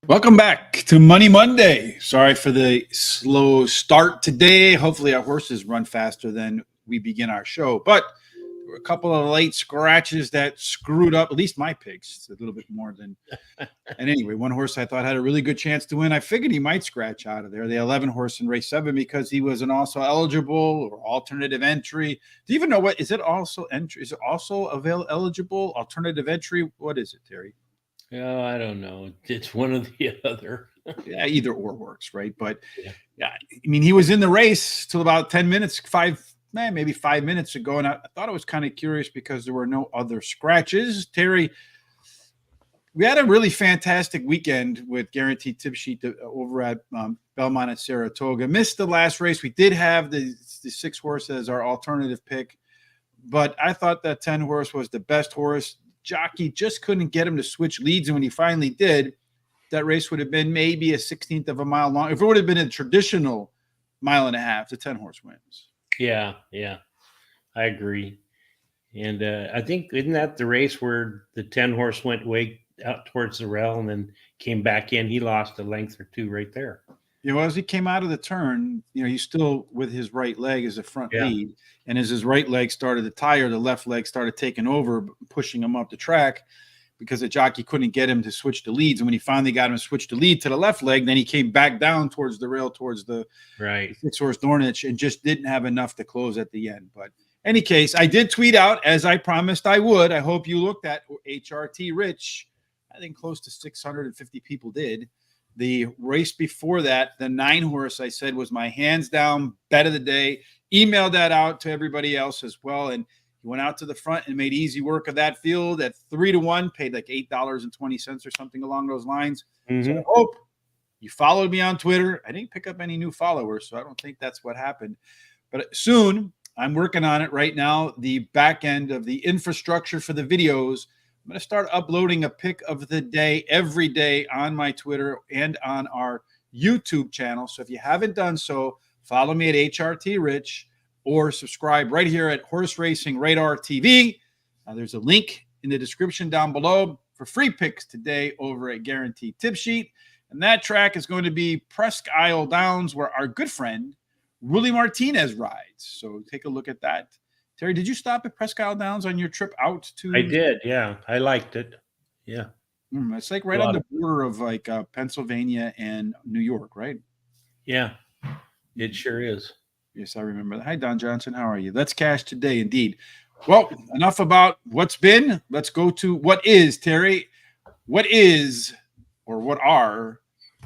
Welcome back to Money Monday. Sorry for the slow start today. Hopefully our horses run faster than we begin our show. But there were a couple of late scratches that screwed up, at least my picks, a little bit more than. And anyway, one horse I thought had a really good chance to win. I figured he might scratch out of there, the 11 horse in race 7, because he was an also eligible or alternative entry. Do you even know what is it? Also entry? Is it also eligible alternative entry? What is it, Terry? Oh, I don't know. It's one or the other. Yeah, either or works, right? But Yeah. I mean, he was in the race till about 10 minutes, maybe 5 minutes ago. And I thought it was kind of curious because there were no other scratches. Terry, we had a really fantastic weekend with Guaranteed Tip Sheet over at Belmont at Saratoga. Missed the last race. We did have the 6 horse as our alternative pick, but I thought that 10 horse was the best horse. Jockey just couldn't get him to switch leads, and when he finally did, that race would have been maybe a 16th of a mile long. If it would have been a traditional mile and a half, the 10 horse wins. Yeah, I agree. And I think, isn't that the race where the 10 horse went way out towards the rail and then came back in? He lost a length or two right there. As he came out of the turn, he's still with his right leg as a front lead. And as his right leg started to tire, the left leg started taking over, pushing him up the track because the jockey couldn't get him to switch the leads. And when he finally got him to switch the lead to the left leg, then he came back down towards the rail, towards the 6 horse Dornich, and just didn't have enough to close at the end. But any case, I did tweet out, as I promised I would. I hope you looked at HRT Rich. I think close to 650 people did. The race before that, the 9 horse, I said, was my hands down bet of the day. Emailed that out to everybody else as well. And he went out to the front and made easy work of that field at 3-1, paid like $8.20 or something along those lines. Mm-hmm. So I hope you followed me on Twitter. I didn't pick up any new followers, so I don't think that's what happened. But soon, I'm working on it right now, the back end of the infrastructure for the videos. I'm going to start uploading a pick of the day every day on my Twitter and on our YouTube channel. So if you haven't done so, follow me at HRT Rich or subscribe right here at Horse Racing Radar TV. There's a link in the description down below for free picks today over at Guaranteed Tip Sheet. And that track is going to be Presque Isle Downs, where our good friend Willie Martinez rides. So take a look at that. Terry, did you stop at Presque Isle Downs on your trip out to? I did, yeah. I liked it. Yeah. It's like right on the border of like Pennsylvania and New York, right? Yeah, it sure is. Yes, I remember that. Hi, Don Johnson. How are you? Let's cash today, indeed. Well, enough about what's been. Let's go to what is, Terry. What is, or what are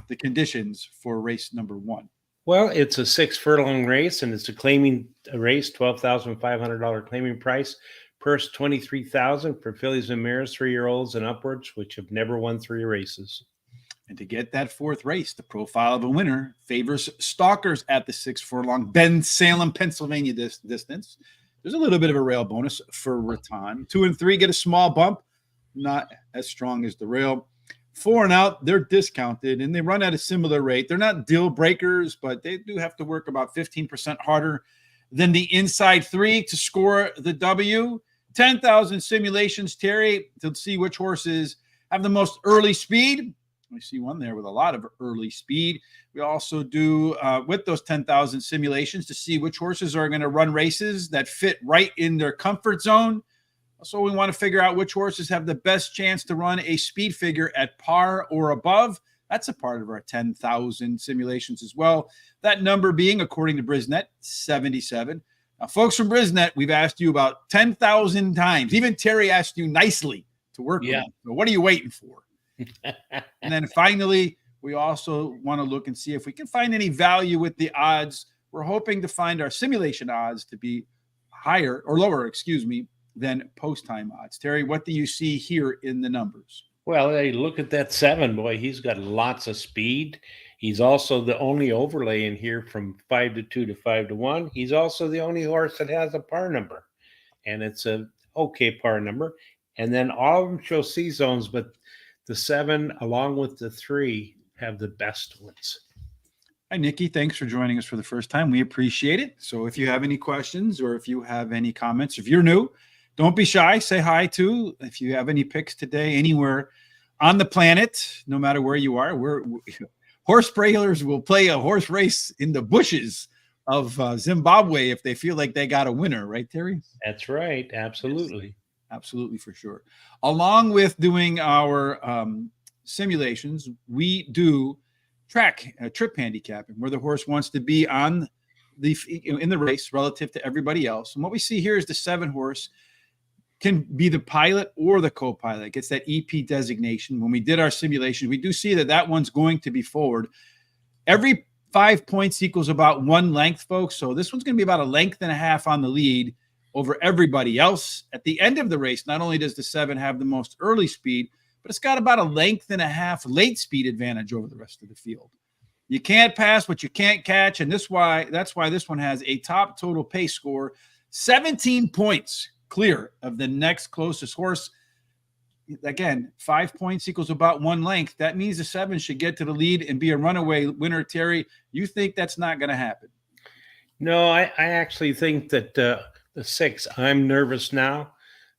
the conditions for race number 1? Well, it's a 6 furlong race, and it's a race, $12,500 claiming price. Purse $23,000 for fillies and mares, 3-year-olds and upwards, which have never won 3 races. And to get that 4th race, the profile of a winner favors stalkers at the 6 furlong Ben-Salem, Pennsylvania distance. There's a little bit of a rail bonus for Raton. 2 and 3 get a small bump, not as strong as the rail. 4 and out, they're discounted, and they run at a similar rate. They're not deal breakers, but they do have to work about 15% harder than the inside 3 to score the W. 10,000 simulations, Terry, to see which horses have the most early speed. We see one there with a lot of early speed. We also do, with those 10,000 simulations, to see which horses are going to run races that fit right in their comfort zone. So we want to figure out which horses have the best chance to run a speed figure at par or above. That's a part of our 10,000 simulations as well. That number being, according to Brisnet, 77. Now, folks from Brisnet, we've asked you about 10,000 times. Even Terry asked you nicely to work with. So what are you waiting for? And then finally, we also want to look and see if we can find any value with the odds. We're hoping to find our simulation odds to be higher or lower, than post-time odds. Terry, what do you see here in the numbers? Well, hey, look at that 7, boy. He's got lots of speed. He's also the only overlay in here from 5-2 to 5-1. He's also the only horse that has a par number, and it's a okay par number. And then all of them show C zones, but the 7, along with the 3, have the best ones. Hi, Nikki. Thanks for joining us for the first time. We appreciate it. So if you have any questions or if you have any comments, if you're new, don't be shy. Say hi too. If you have any picks today anywhere on the planet, no matter where you are. Horse trailers will play a horse race in the bushes of Zimbabwe if they feel like they got a winner, right, Terry? That's right. Absolutely. Yes, absolutely, for sure. Along with doing our simulations, we do track trip handicapping, where the horse wants to be on in the race relative to everybody else. And what we see here is the 7 horse can be the pilot or the co-pilot. It gets that EP designation. When we did our simulation, we do see that one's going to be forward. Every 5 points equals about 1 length, folks. So this one's going to be about a length and a half on the lead over everybody else. At the end of the race, not only does the 7 have the most early speed, but it's got about a length and a half late speed advantage over the rest of the field. You can't pass what you can't catch, and that's why this one has a top total pace score, 17 points clear of the next closest horse. Again, 5 points equals about 1 length. That means the 7 should get to the lead and be a runaway winner. Terry, you think that's not going to happen? No, I actually think that the 6, I'm Nervous Now,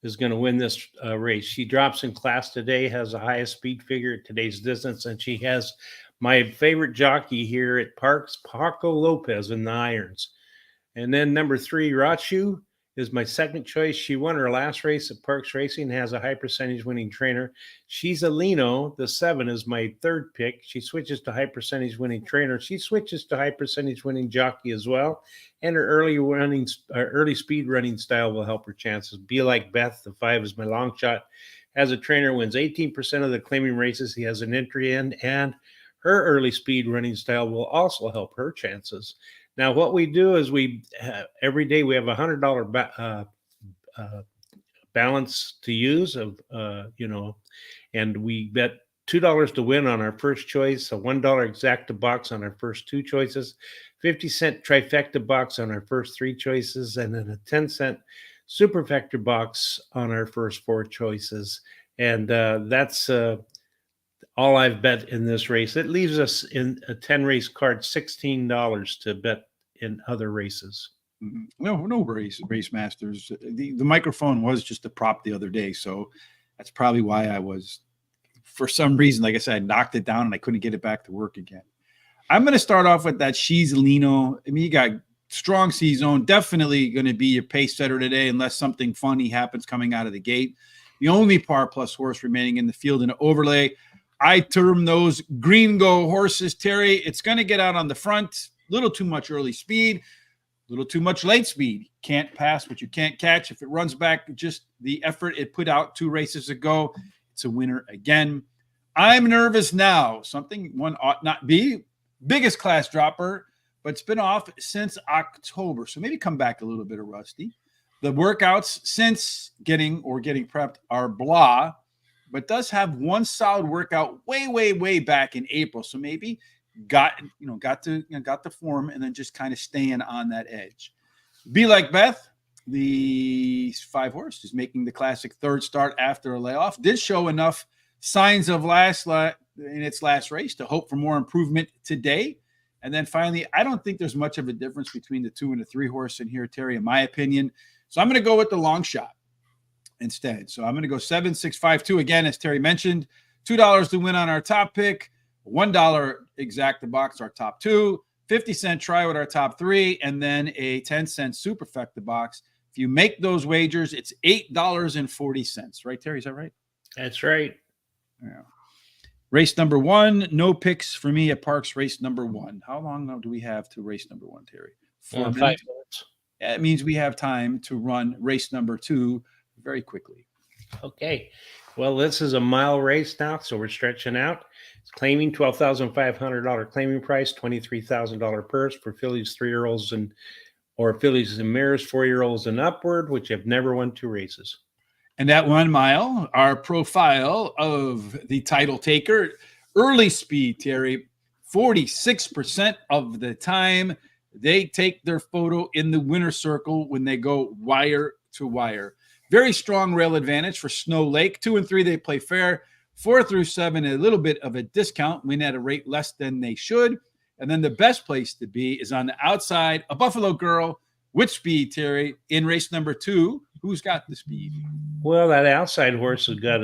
is going to win this race. She drops in class today, has the highest speed figure at today's distance, and she has my favorite jockey here at PARX, Paco Lopez, in the irons. And then number 3, Rachu, is my second choice. She won her last race at PARX Racing, has a high percentage winning trainer. She's a Lino. The 7 is my third pick. She switches to high percentage winning trainer. She switches to high percentage winning jockey as well. And her early speed running style will help her chances. Be Like Beth, the 5 is my long shot. Has a trainer, wins 18% of the claiming races he has an entry in, and her early speed running style will also help her chances. Now, what we do is every day we have $100 balance to use and we bet $2 to win on our first choice, a $1 exacta box on our first 2 choices, 50-cent trifecta box on our first 3 choices, and then a 10-cent superfecta box on our first 4 choices. And that's all I've bet in this race. It leaves us in a 10 race card $16 to bet in other races. No worries, Race Masters. The microphone was just a prop the other day, so that's probably why I was, for some reason, like I said, I knocked it down and I couldn't get it back to work again. I'm going to start off with that She's Lino. I mean, you got strong C-zone, definitely going to be your pace setter today unless something funny happens coming out of the gate. The only par plus horse remaining in the field in an overlay. I term those gringo horses, Terry. It's going to get out on the front. A little too much early speed, a little too much late speed. Can't pass what you can't catch. If it runs back just the effort it put out 2 races ago, it's a winner again. I'm Nervous Now. Something one ought not be. Biggest class dropper, but it's been off since October. So maybe come back a little bit of rusty. The workouts since getting prepped are blah, but does have one solid workout way back in April. So maybe got the form and then just kind of staying on that edge. Be Like Beth, the 5 horse, is making the classic third start after a layoff. Did show enough signs of in its last race to hope for more improvement today. And then finally, I don't think there's much of a difference between the 2 and the 3 horse in here, Terry, in my opinion. So I'm going to go with the long shot instead. So I'm going to go 7, 6, 5, 2 again, as Terry mentioned. $2 to win on our top pick, $1 exacta box our top 2, 50-cent try with our top 3, and then a 10-cent superfecta box. If you make those wagers, it's $8.40. Right, Terry? Is that right? That's right. Yeah. Race number 1, no picks for me at PARX race number 1. How long do we have to race number 1, Terry? 4 5 minutes. That means we have time to run race number 2 very quickly. Okay. Well, this is a mile race now, so we're stretching out. It's claiming $12,500 claiming price, $23,000 purse for fillies 3-year-olds or fillies and mares 4-year-olds and upward, which have never won 2 races. And at 1 mile, our profile of the title taker, early speed, Terry, 46% of the time they take their photo in the winner's circle when they go wire to wire. Very strong rail advantage for Snow Lake. 2 and 3, they play fair. 4 through 7, a little bit of a discount, win at a rate less than they should. And then the best place to be is on the outside, a Buffalo Girl with speed, Terry, in race number 2, Who's got the speed? Well, that outside horse has got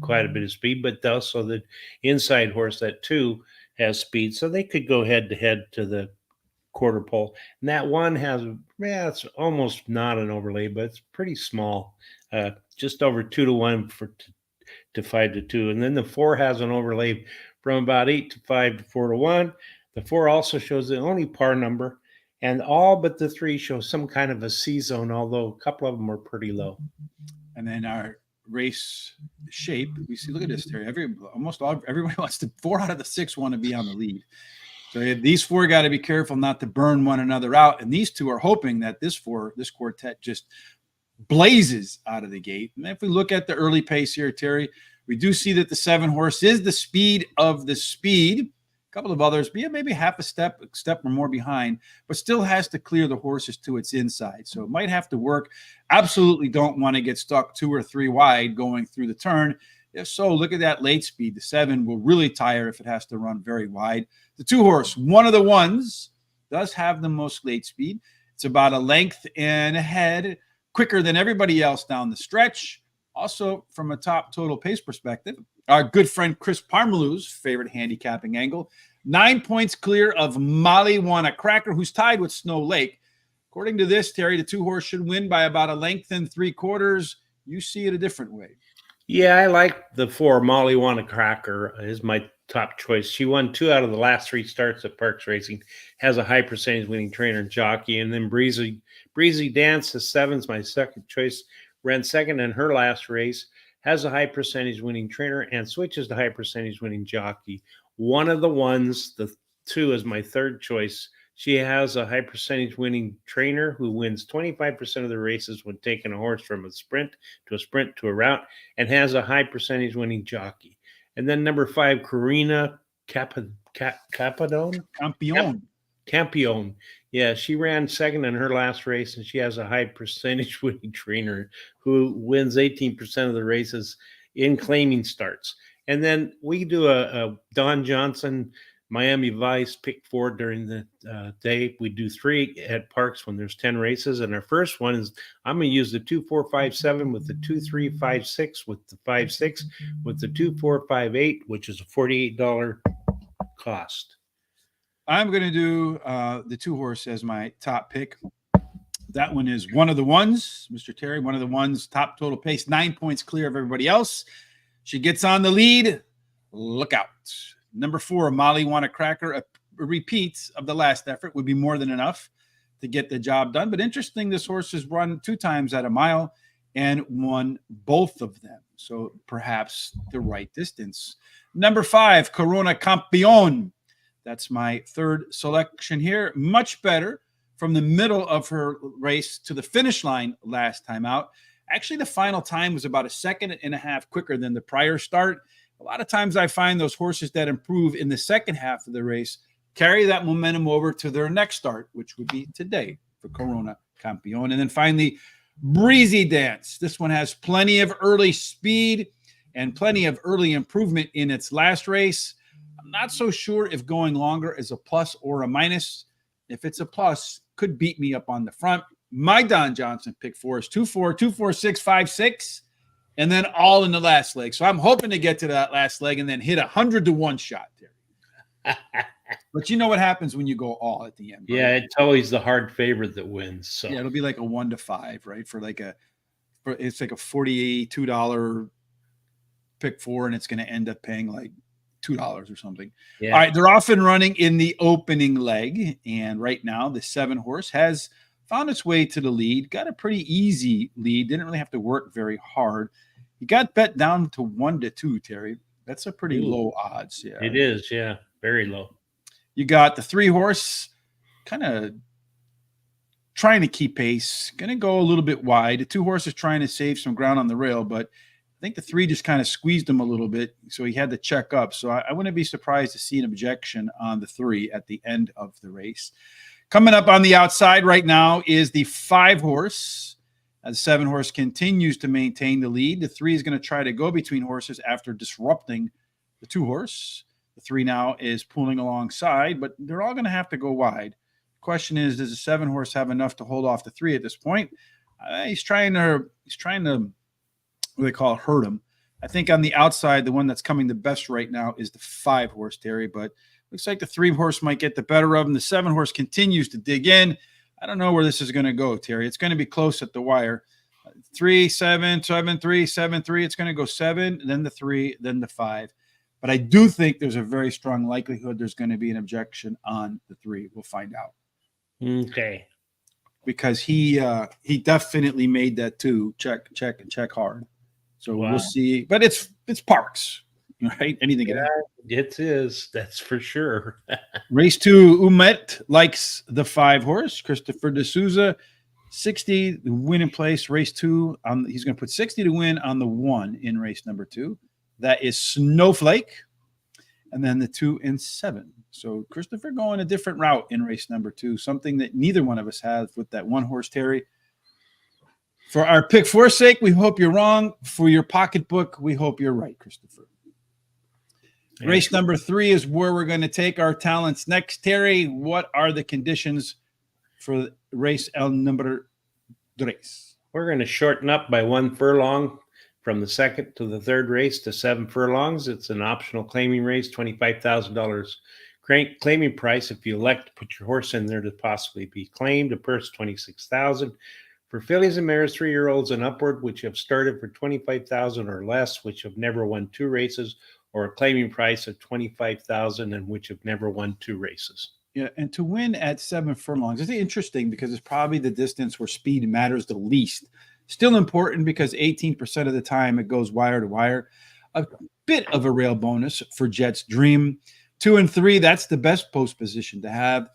quite a bit of speed, but also the inside horse, that 2, has speed, so they could go head to head to the quarter pole. And that 1 has, yeah, it's almost not an overlay, but it's pretty small, just over 2-1 to 5-2. And then the 4 has an overlay from about 8-5 to 4-1. The 4 also shows the only par number, and all but the 3 show some kind of a C zone, although a couple of them are pretty low. And then our race shape, we see, look at this, Terry. Everybody wants to, 4 out of the 6 want to be on the lead. So these 4 got to be careful not to burn one another out. And these 2 are hoping that this quartet just blazes out of the gate. And if we look at the early pace here, Terry, we do see that the 7 horse is the speed of the speed. A couple of others, maybe half a step or more behind, but still has to clear the horses to its inside. So it might have to work. Absolutely don't want to get stuck 2 or 3 wide going through the turn. If so, look at that late speed. The 7 will really tire if it has to run very wide. The 2 horse, one of the ones, does have the most late speed. It's about a length and a head quicker than everybody else down the stretch. Also, from a top total pace perspective, our good friend Chris Parmalou's favorite handicapping angle, 9 points clear of Molly Wanna Cracker, who's tied with Snow Lake. According to this, Terry, the 2 horse should win by about a length and 3/4. You see it a different way. Yeah, I like the 4. Molly Wanna Cracker is my top choice. She won 2 out of the last 3 starts at PARX Racing, has a high percentage winning trainer and jockey. And then Breezy Dance, the 7's my second choice, ran second in her last race, has a high percentage winning trainer and switches to high percentage winning jockey. One of the ones, the 2 is my third choice. She has a high percentage winning trainer who wins 25% of the races when taking a horse from a sprint to a route, and has a high percentage winning jockey. And then number 5, Karina Campione. Yeah, she ran second in her last race, and she has a high percentage winning trainer who wins 18% of the races in claiming starts. And then we do a Don Johnson Miami Vice pick 4 during the day. We do 3 at PARX when there's 10 races. And our first one is, I'm going to use the 2-4-5-7 with the 2-3-5-6 with the 5-6 with the 2-4-5-8, which is a $48 cost. I'm going to do the 2 horse as my top pick. That one is one of the ones, Mr. Terry, one of the ones, top total pace, 9 points clear of everybody else. She gets on the lead. Look out. Number 4, Molly Wanna Cracker. A repeat of the last effort would be more than enough to get the job done. But interesting, this horse has run 2 times at a mile and won both of them. So perhaps the right distance. Number 5, Corona Campione. That's my third selection here. Much better from the middle of her race to the finish line last time out. Actually, the final time was about a second and a half quicker than the prior start. A lot of times I find those horses that improve in the second half of the race carry that momentum over to their next start, which would be today for Corona Campione. And then finally, Breezy Dance. This one has plenty of early speed and plenty of early improvement in its last race. I'm not so sure if going longer is a plus or a minus. If it's a plus, could beat me up on the front. My Don Johnson pick 4 is 2-4, 2-4, 6, 5-6, and then all in the last leg. So I'm hoping to get to that last leg and then hit 100-1 shot there. But you know what happens when you go all at the end. Right? Yeah, it's always the hard favorite that wins. So yeah, it'll be like a 1-5, right? It's like a $42 pick 4, and it's going to end up paying like $2 or something. Yeah. All right, they're off and running in the opening leg, and right now the 7 horse has found its way to the lead. Got a pretty easy lead. Didn't really have to work very hard. He got bet down to 1-2, Terry. That's a pretty low odds. Yeah, it is. Yeah, very low. You got the 3 horse kind of trying to keep pace. Going to go a little bit wide. The 2 horses trying to save some ground on the rail, but I think the 3 just kind of squeezed him a little bit, so he had to check up. So I wouldn't be surprised to see an objection on the 3 at the end of the race. Coming up on the outside right now is the 5 horse. As 7 horse continues to maintain the lead, the 3 is going to try to go between horses after disrupting the 2 horse. The 3 now is pulling alongside, but they're all going to have to go wide. The question is, does the 7 horse have enough to hold off the 3 at this point? He's trying to what they call it, hurt him. I think on the outside, the one that's coming the best right now is the 5-horse, Terry, but looks like the 3-horse might get the better of him. The 7-horse continues to dig in. I don't know where this is going to go, Terry. It's going to be close at the wire. 3, 7, 7, 3, 7, 3. It's going to go 7, then the 3, then the 5. But I do think there's a very strong likelihood there's going to be an objection on the 3. We'll find out. Okay. Because he definitely made that 2 check and check hard. So We'll see. But it's PARX, right? Anything can happen. It is. That's for sure. Race 2, Umet likes the 5-horse. Christopher D'Souza, 60 to win in place. Race 2, he's going to put 60 to win on the 1 in race number 2. That is Snowflake. And then the 2 and 7. So Christopher going a different route in race number 2, something that neither one of us have with that 1-horse, Terry. For our pick 4 sake, we hope you're wrong. For your pocketbook, we hope you're right, Christopher. Race number 3 is where we're going to take our talents next. Terry, what are the conditions for race el number 3? We're going to shorten up by 1 furlong from the second to the third race to 7 furlongs. It's an optional claiming race, $25,000 claiming price. If you elect to put your horse in there to possibly be claimed, a purse $26,000. For fillies and mares, 3-year-olds and upward, which have started for $25,000 or less, which have never won 2 races, or a claiming price of $25,000 and which have never won 2 races. Yeah, and to win at 7 furlongs is interesting because it's probably the distance where speed matters the least. Still important because 18% of the time it goes wire to wire. A bit of a rail bonus for Jet's Dream. 2 and 3, that's the best post position to have.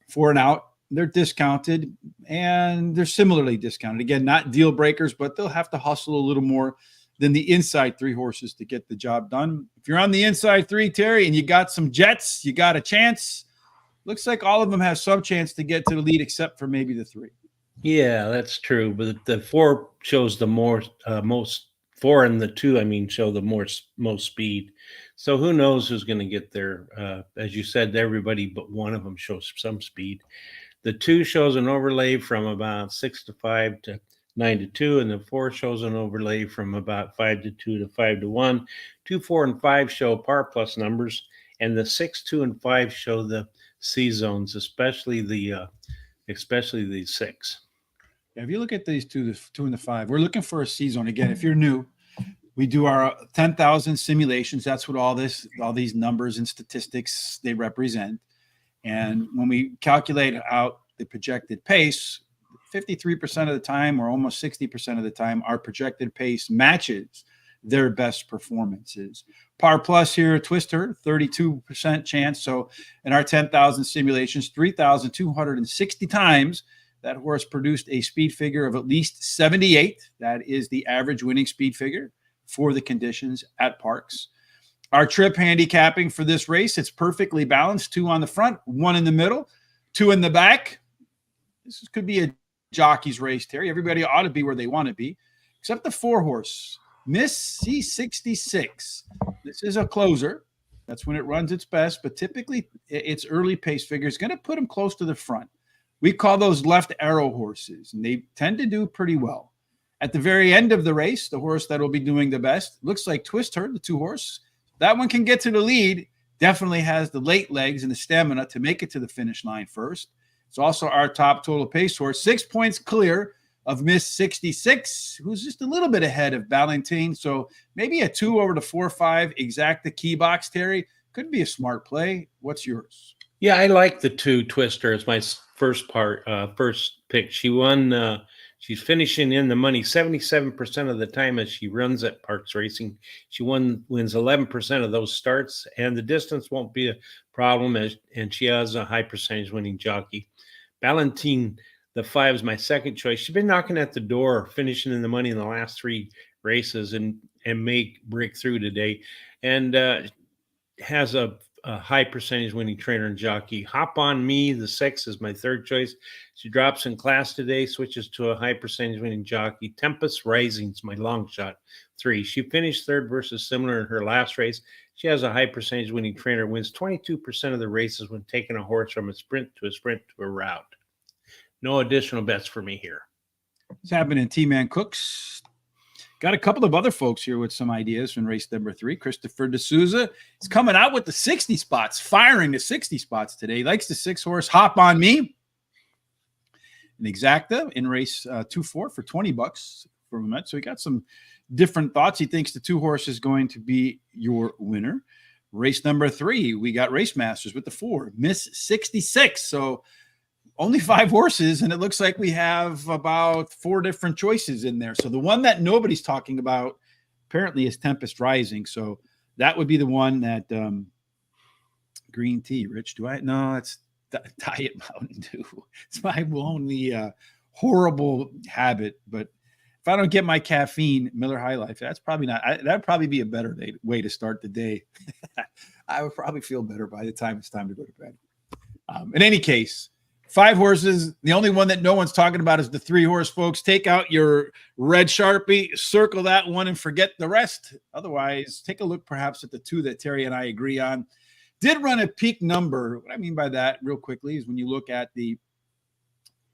4 and out, they're discounted, and they're similarly discounted. Again, not deal breakers, but they'll have to hustle a little more than the inside 3 horses to get the job done. If you're on the inside 3, Terry, and you got some Jets, you got a chance. Looks like all of them have some chance to get to the lead, except for maybe the 3. Yeah, that's true. But the 4 shows the most 4 and the 2, show the most speed. So who knows who's going to get there? As you said, everybody but one of them shows some speed. The 2 shows an overlay from about 6 to 5 to 9 to 2, and the 4 shows an overlay from about 5 to 2 to 5 to 1. 2, 4, and 5 show par plus numbers, and the 6, 2, and 5 show the C zones, especially the 6. Yeah, if you look at these 2, the 2 and the 5, we're looking for a C zone. Again, if you're new, we do our 10,000 simulations. That's what all these numbers and statistics they represent. And when we calculate out the projected pace, 53% of the time, or almost 60% of the time, our projected pace matches their best performances. Par plus here, Twister, 32% chance. So in our 10,000 simulations, 3,260 times, that horse produced a speed figure of at least 78. That is the average winning speed figure for the conditions at PARX. Our trip handicapping for this race, it's perfectly balanced. 2 on the front, 1 in the middle, 2 in the back. This could be a jockey's race, Terry. Everybody ought to be where they want to be, except the 4-horse, Miss C66. This is a closer. That's when it runs its best, but typically its early pace figure is going to put them close to the front. We call those left arrow horses, and they tend to do pretty well. At the very end of the race, the horse that will be doing the best looks like Twister, the 2-horse. That one can get to the lead, definitely has the late legs and the stamina to make it to the finish line first. It's also our top total pace horse, 6 points clear of Miss 66, who's just a little bit ahead of Ballantine. So maybe a 2 over the 4-5 exacta key box, Terry. Could be a smart play. What's yours? Yeah, I like the 2 Twister as my first pick. She won. She's finishing in the money 77% of the time as she runs at PARX Racing. She wins 11% of those starts, and the distance won't be a problem. And she has a high percentage winning jockey. Ballantine, the 5, is my second choice. She's been knocking at the door, finishing in the money in the last 3 races, and may break through today. And has a high percentage winning trainer and jockey. Hop on Me, the 6, is my third choice. She drops in class today, switches to a high percentage winning jockey. Tempest Rising is my long shot 3. She finished third versus similar in her last race. She has a high percentage winning trainer, wins 22% of the races when taking a horse from a sprint to a route. No additional bets for me here. What's happening, T-Man Cooks? Got a couple of other folks here with some ideas from race number 3. Christopher D'Souza is coming out with the 60 spots, firing the 60 spots today. He likes the 6-horse Hop on Me. An exacta in race 2-4 for $20 for Met. So he got some different thoughts. He thinks the 2-horse is going to be your winner. Race number 3, we got Race Masters with the 4, Miss 66. So only 5 horses, and it looks like we have about 4 different choices in there. So the one that nobody's talking about apparently is Tempest Rising. So that would be the one that green tea, Rich. Do I? No, it's Diet Mountain Dew. It's my only horrible habit. But if I don't get my caffeine, Miller High Life, that's probably not. That'd probably be a better way to start the day. I would probably feel better by the time it's time to go to bed. In any case, 5 horses. The only one that no one's talking about is the 3-horse, folks. Take out your red Sharpie, circle that one, and forget the rest. Otherwise, take a look perhaps at the 2 that Terry and I agree on. Did run a peak number. What I mean by that, real quickly, is when you look at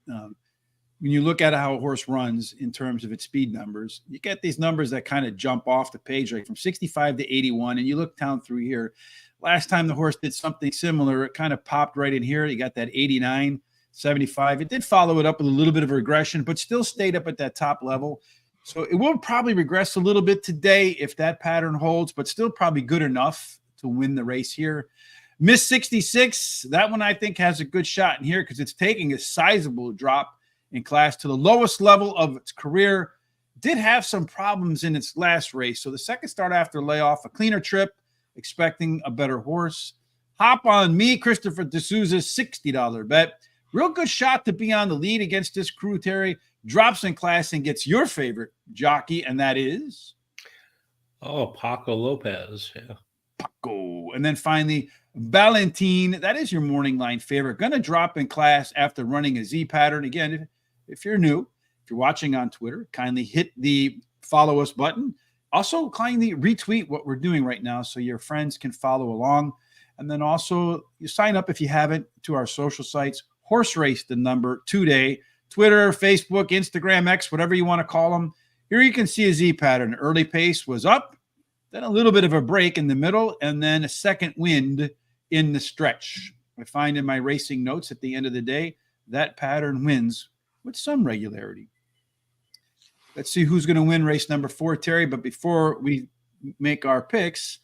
how a horse runs in terms of its speed numbers, you get these numbers that kind of jump off the page, right from 65 to 81, and you look down through here. Last time the horse did something similar, it kind of popped right in here. You got that 89, 75. It did follow it up with a little bit of regression, but still stayed up at that top level. So it will probably regress a little bit today if that pattern holds, but still probably good enough to win the race here. Miss 66, that one I think has a good shot in here because it's taking a sizable drop in class to the lowest level of its career. Did have some problems in its last race. So the second start after layoff, a cleaner trip, expecting a better horse. Hop on Me, Christopher D'Souza's $60 bet. Real good shot to be on the lead against this crew, Terry. Drops in class and gets your favorite jockey, and that is? Oh, Paco Lopez. Yeah. Paco. And then finally, Valentine. That is your morning line favorite. Going to drop in class after running a Z pattern. Again, if you're new, if you're watching on Twitter, kindly hit the follow us button. Also, kindly retweet what we're doing right now so your friends can follow along. And then also, you sign up if you haven't to our social sites. Horse Race, the number 2-day. Twitter, Facebook, Instagram, X, whatever you want to call them. Here you can see a Z pattern. Early pace was up, then a little bit of a break in the middle, and then a second wind in the stretch. I find in my racing notes at the end of the day, that pattern wins with some regularity. Let's see who's going to win race number 4, Terry. But before we make our picks,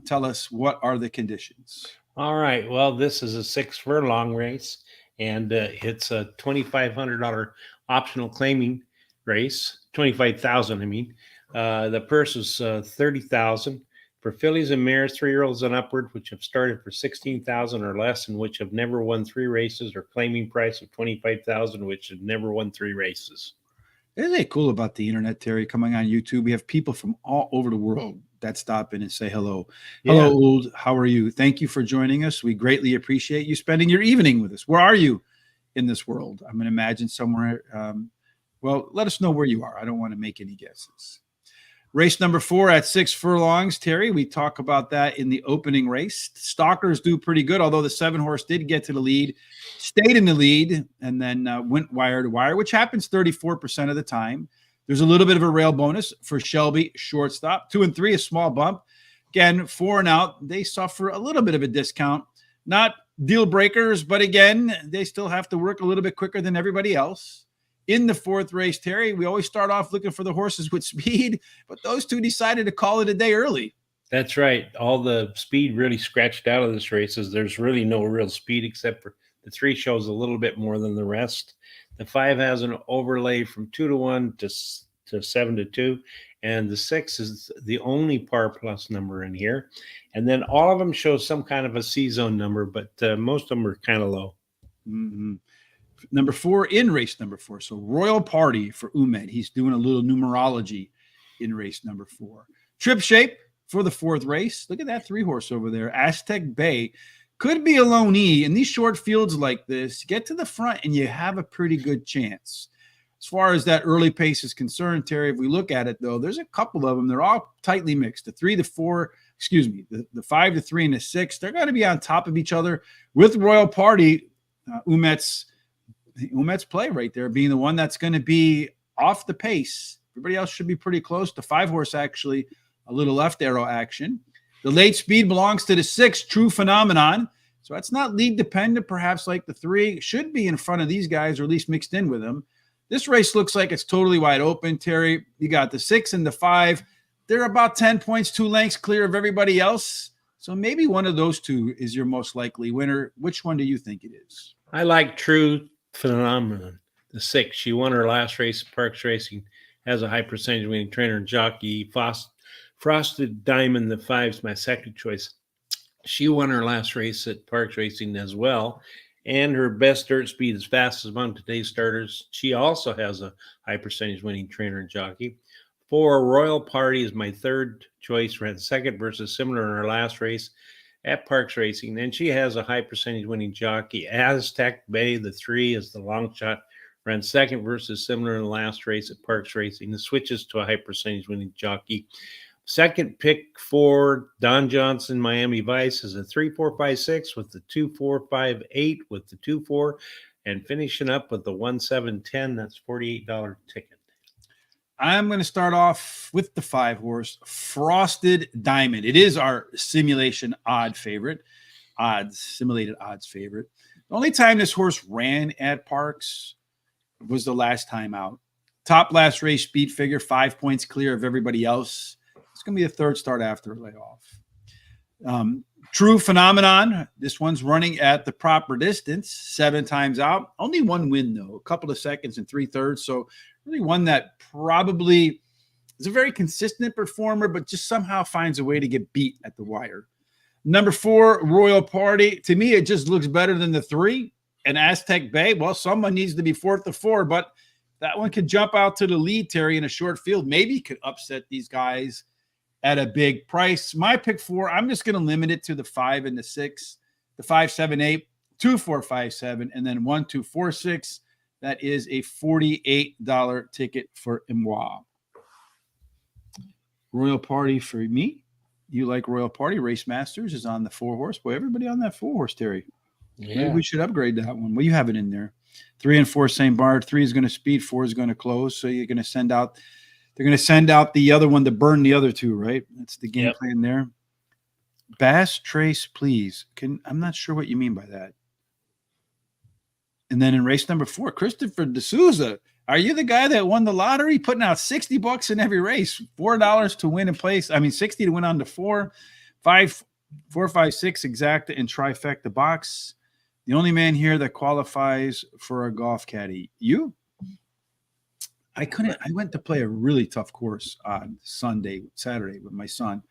tell us what are the conditions. All right. Well, this is a 6 furlong race, and it's a $2,500 optional claiming race. $25,000, I mean. The purse is $30,000 for fillies and mares, 3-year-olds and upward, which have started for $16,000 or less, and which have never won 3 races, or claiming price of $25,000, which have never won 3 races. Isn't it cool about the internet, Terry, coming on YouTube? We have people from all over the world that stop in and say hello. Yeah. Hello, Old. How are you? Thank you for joining us. We greatly appreciate you spending your evening with us. Where are you in this world? I'm going to imagine somewhere. Well, let us know where you are. I don't want to make any guesses. Race number 4 at 6 furlongs, Terry. We talk about that in the opening race. Stalkers do pretty good, although the 7-horse did get to the lead, stayed in the lead, and then went wire to wire, which happens 34% of the time. There's a little bit of a rail bonus for Shelby, shortstop. 2 and 3, a small bump. Again, 4 and out, they suffer a little bit of a discount. Not deal breakers, but again, they still have to work a little bit quicker than everybody else. In the 4th race, Terry, we always start off looking for the horses with speed, but those 2 decided to call it a day early. That's right. All the speed really scratched out of this race. There's really no real speed except for the 3 shows a little bit more than the rest. The 5 has an overlay from 2-1 to 7-2, and the 6 is the only par plus number in here. And then all of them show some kind of a C-zone number, but most of them are kind of low. Mm-hmm. Number 4 in race number 4. So Royal Party for Umed. He's doing a little numerology in race number 4. Trip shape for the 4th race. Look at that 3-horse over there. Aztec Bay could be a lone E. In these short fields like this, get to the front and you have a pretty good chance. As far as that early pace is concerned, Terry, if we look at it, though, there's a couple of them. They're all tightly mixed. The 3 to 4, the 5 to 3 and the 6, they're going to be on top of each other with Royal Party. Umet's play right there being the one that's going to be off the pace. Everybody else should be pretty close. The 5-horse actually a little left arrow action. The late speed belongs to the 6, True Phenomenon. So that's not lead dependent, perhaps like the 3. Should be in front of these guys or at least mixed in with them. This race looks like it's totally wide open, Terry. You got the 6 and the 5. They're about 10 points, 2 lengths clear of everybody else. So maybe one of those two is your most likely winner. Which one do you think it is? I like True Phenomenon, the 6. She won her last race at PARX Racing, has a high percentage winning trainer and jockey. Frosted Diamond, the 5 is my second choice. She won her last race at PARX Racing as well, and her best dirt speed is fastest among today's starters. She also has a high percentage winning trainer and jockey. 4, Royal Party is my third choice. Ran second versus similar in her last race at PARX Racing. And she has a high percentage winning jockey. Aztec Bay, the 3, is the long shot. Ran second versus similar in the last race at PARX Racing. The switches to a high percentage winning jockey. Second pick for Don Johnson, Miami Vice, is a 3-4-5-6 with the 2-4-5-8 with the 2-4, and finishing up with the 1-7-10. That's $48 ticket. I'm going to start off with the 5-horse, Frosted Diamond. It is our simulated odds favorite. The only time this horse ran at PARX was the last time out. Top last race speed figure, 5 points clear of everybody else. It's going to be the third start after a layoff. True Phenomenon. This one's running at the proper distance, 7 times out. Only one win, though, a couple of seconds and 3/3. So really one that probably is a very consistent performer, but just somehow finds a way to get beat at the wire. Number 4, Royal Party. To me, it just looks better than the 3. And Aztec Bay, well, someone needs to be 4th to 4, but that one could jump out to the lead, Terry, in a short field. Maybe could upset these guys at a big price. My pick 4, I'm just going to limit it to the 5 and the 6, the 5-7-8, 2-4-5-7, and then 1-2-4-6. That is a $48 ticket for Imwa. Royal Party for me. You like Royal Party. Race Masters is on the 4-horse. Boy, everybody on that 4-horse, Terry. Yeah. Maybe we should upgrade that one. Well, you have it in there. 3 and 4, St. Bart. 3 is going to speed. 4 is going to close. So you're going to send out. They're going to send out the other one to burn the other 2, right? That's the game plan there. Bass Trace, please. I'm not sure what you mean by that. And then in race number 4, Christopher D'Souza. Are you the guy that won the lottery, putting out $60 in every race? $4 to win in place. I mean, 60 to win on the 4, 5, 4, 5, 6 exacta and trifecta box. The only man here that qualifies for a golf caddy. You? I went to play a really tough course on Saturday with my son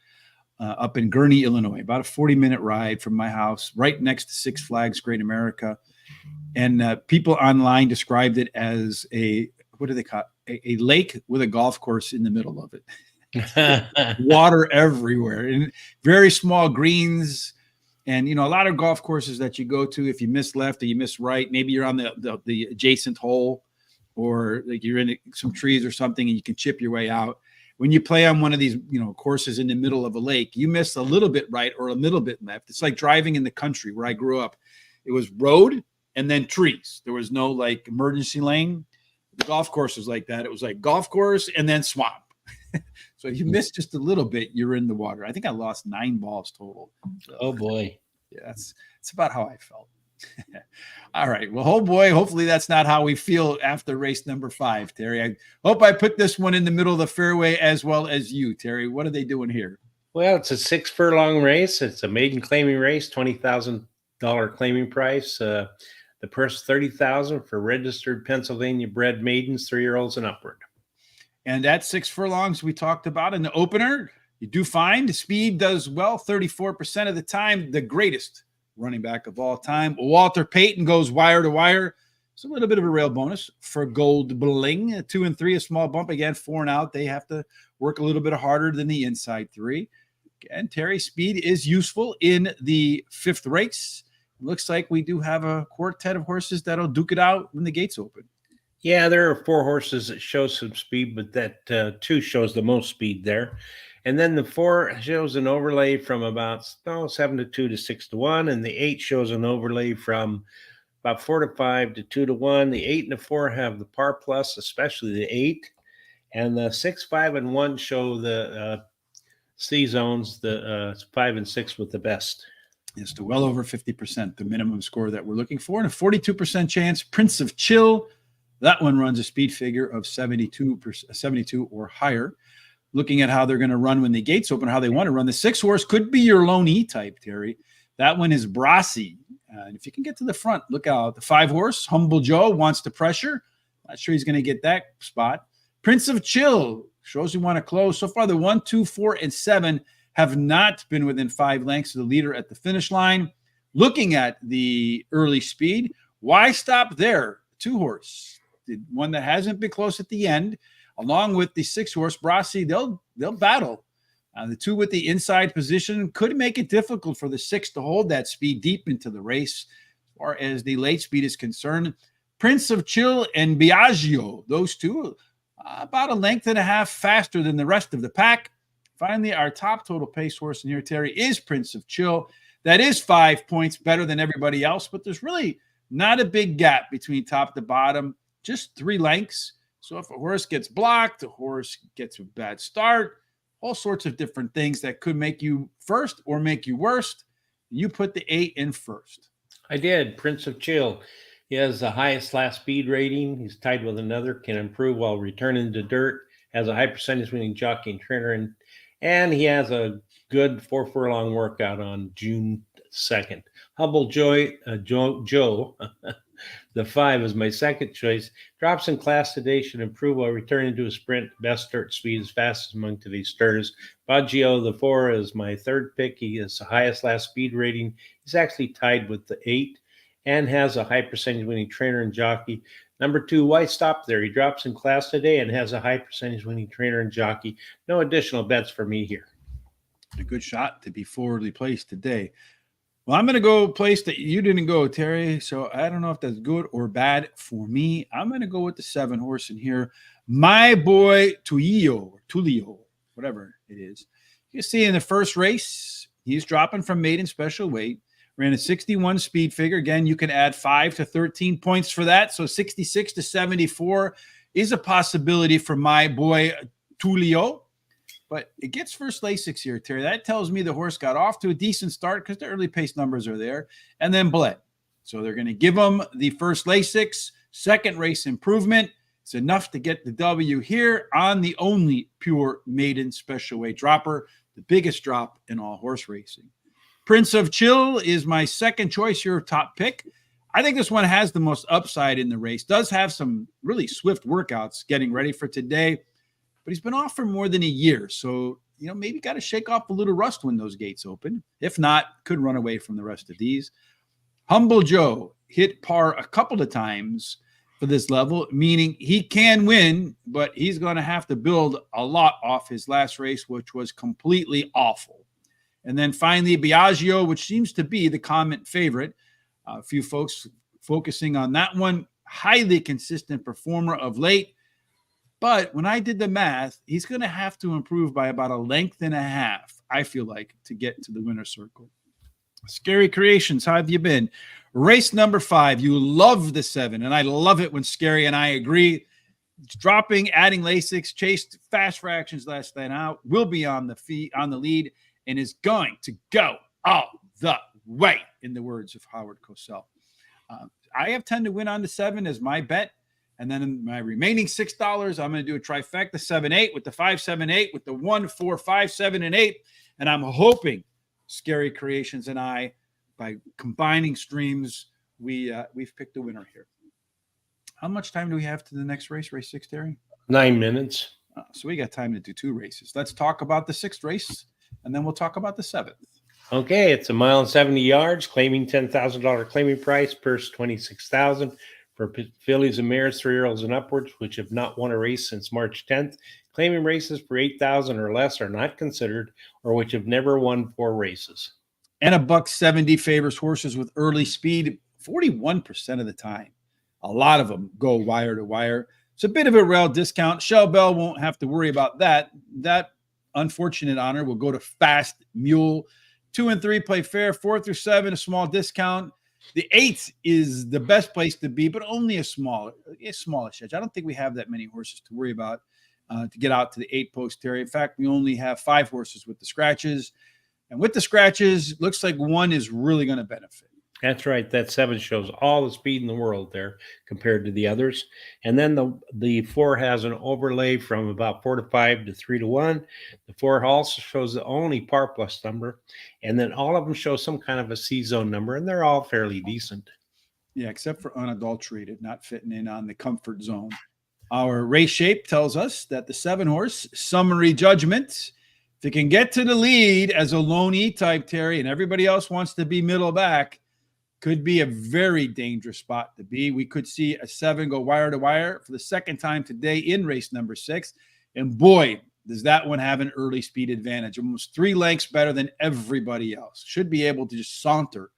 up in Gurnee, Illinois, about a 40-minute ride from my house, right next to Six Flags Great America. And people online described it as what do they call it? A lake with a golf course in the middle of it. Water everywhere and very small greens. And, a lot of golf courses that you go to, if you miss left or you miss right, maybe you're on the adjacent hole, or like you're in some trees or something and you can chip your way out. When you play on one of these, courses in the middle of a lake, you miss a little bit right or a little bit left. It's like driving in the country where I grew up. It was road and then trees. There was no like emergency lane. The golf course was like that. It was like golf course and then swamp. So if you miss just a little bit, you're in the water. I think I lost 9 balls total. So, oh boy. Yeah, it's about how I felt. All right. Well, oh boy, hopefully that's not how we feel after race number 5, Terry. I hope I put this one in the middle of the fairway as well as you, Terry. What are they doing here? Well, it's a 6 furlong race. It's a maiden claiming race, $20,000 claiming price. The purse $30,000 for registered Pennsylvania bred maidens, 3-year-olds and upward. And that 6 furlongs we talked about in the opener, you do find the speed does well 34% of the time. The greatest running back of all time, Walter Payton, goes wire to wire. It's a little bit of a rail bonus for Gold Bling. 2 and 3, a small bump. Again, 4 and out. They have to work a little bit harder than the inside 3. Again, Terry, speed is useful in the 5th race. Looks like we do have a quartet of horses that'll duke it out when the gates open. Yeah, there are 4 horses that show some speed, but that 2 shows the most speed there. And then the 4 shows an overlay from about 7-2 to 6-1, and the 8 shows an overlay from about 4 to 5 to 2 to 1. The 8 and the 4 have the par plus, especially the 8. And the 6, 5, and 1 show the C zones, the 5 and 6 with the best. Is to well over 50%, the minimum score that we're looking for, and a 42% chance. Prince of Chill, that one runs a speed figure of 72 or higher. Looking at how they're going to run when the gates open, how they want to run. The 6 horse could be your lone E type, Terry. That one is Brasi. And if you can get to the front, look out. The 5 horse, Humble Joe, wants to pressure. Not sure he's going to get that spot. Prince of Chill shows you want to close. So far, the 1, 2, 4, and 7 have not been within 5 lengths of the leader at the finish line. Looking at the early speed, why stop there? 2 horse, the one that hasn't been close at the end, along with the 6 horse Brasi, they'll battle. The 2 with the inside position could make it difficult for the 6 to hold that speed deep into the race. As far as the late speed is concerned, Prince of Chill and Biagio, those 2, about a length and a half faster than the rest of the pack. Finally, our top total pace horse in here, Terry, is Prince of Chill. That is 5 points better than everybody else, but there's really not a big gap between top to bottom, just 3 lengths. So if a horse gets blocked, a horse gets a bad start, all sorts of different things that could make you first or make you worst, you put the 8 in first. I did. Prince of Chill. He has the highest last speed rating. He's tied with another, can improve while returning to dirt, has a high percentage winning jockey and trainer, and he has a good 4 furlong workout on June 2nd. Humble Joe, the 5 is my second choice. Drops in class today, should improve while returning to a sprint. Best start speed is fastest among today's starters. Baggio, the 4, is my third pick. He has the highest last speed rating. He's actually tied with the 8 and has a high percentage winning trainer and jockey. Number 2, why stop there? He drops in class today and has a high percentage winning trainer and jockey. No additional bets for me here. A good shot to be forwardly placed today. Well, I'm going to go a place that you didn't go, Terry. So I don't know if that's good or bad for me. I'm going to go with the 7 horse in here. My boy Tullio, whatever it is. You see in the first race, he's dropping from maiden special weight. Ran a 61 speed figure. Again, you can add 5 to 13 points for that. So 66 to 74 is a possibility for my boy Tullio. But it gets first Lasix here, Terry. That tells me the horse got off to a decent start because the early pace numbers are there, and then bled. So they're going to give him the first Lasix, second race improvement. It's enough to get the W here on the only pure maiden special weight dropper, the biggest drop in all horse racing. Prince of Chill is my second choice, your top pick. I think this one has the most upside in the race. Does have some really swift workouts getting ready for today, but he's been off for more than a year. So, maybe got to shake off a little rust when those gates open. If not, could run away from the rest of these. Humble Joe hit par a couple of times for this level, meaning he can win, but he's going to have to build a lot off his last race, which was completely awful. And then finally, Biagio, which seems to be the comment favorite. A few folks focusing on that one. Highly consistent performer of late. But when I did the math, he's going to have to improve by about a length and a half, I feel like, to get to the winner's circle. Scary Creations, how have you been? Race number 5. You love the 7, and I love it when Scary and I agree. Dropping, adding Lasix, chased fast fractions last night out, will be on the lead, and is going to go all the way, in the words of Howard Cosell. I have 10 to win on the 7 as my bet. And then in my remaining $6, I'm going to do a trifecta 7-8 with the 5-7-8 with the 1, 4, 5, 7, and 8. And I'm hoping Scary Creations and I, by combining streams, we've picked a winner here. How much time do we have to the next race 6, Terry? 9 minutes. So we got time to do 2 races. Let's talk about the 6th race, and then we'll talk about the 7th. Okay, it's 1 mile and 70 yards, claiming $10,000 claiming price, purse $26,000 for fillies and mares, 3-year-olds and upwards, which have not won a race since March 10th. Claiming races for $8,000 or less are not considered, or which have never won 4 races. And $170 favors horses with early speed 41% of the time. A lot of them go wire to wire. It's a bit of a rail discount. Shell Bell won't have to worry about that. That unfortunate honor will go to Fast Mule. 2 and 3 play fair. 4 through 7, a small discount. The 8 is the best place to be, but only a smallish edge. I don't think we have that many horses to worry about to get out to the 8 post, Terry. In fact, we only have 5 horses with the scratches. And with the scratches, looks like one is really going to benefit. That's right. That 7 shows all the speed in the world there compared to the others. And then the 4 has an overlay from about 4 to 5 to 3 to 1. The 4 also shows the only par plus number. And then all of them show some kind of a C zone number, and they're all fairly decent. Yeah, except for unadulterated, not fitting in on the comfort zone. Our race shape tells us that the 7 horse, Summary Judgment, if it can get to the lead as a lone E-type, Terry, and everybody else wants to be middle back, could be a very dangerous spot to be. We could see a 7 go wire to wire for the second time today in race number 6. And boy, does that one have an early speed advantage. Almost 3 lengths better than everybody else. Should be able to just saunter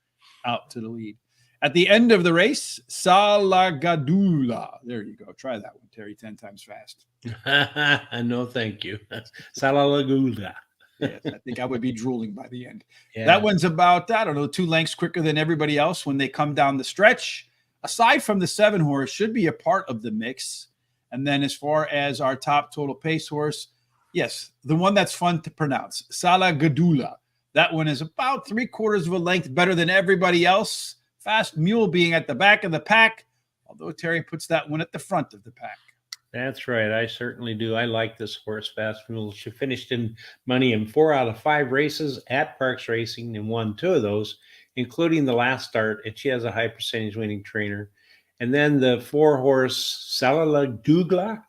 out to the lead. At the end of the race, Salagadula. There you go. Try that one, Terry, 10 times fast. No, thank you. Salalagula. Yes, I think I would be drooling by the end. Yeah. That one's about, I don't know, 2 lengths quicker than everybody else when they come down the stretch. Aside from the 7 horse, should be a part of the mix. And then as far as our top total pace horse, yes, the one that's fun to pronounce, Salagadula. That one is about 3/4 of a length better than everybody else. Fast Mule being at the back of the pack, although Terry puts that one at the front of the pack. That's right. I certainly do. I like this horse, Fast Mule. She finished in money in 4 out of 5 races at PARX Racing and won 2 of those, including the last start. And she has a high percentage winning trainer. And then the 4 horse Salaladugla,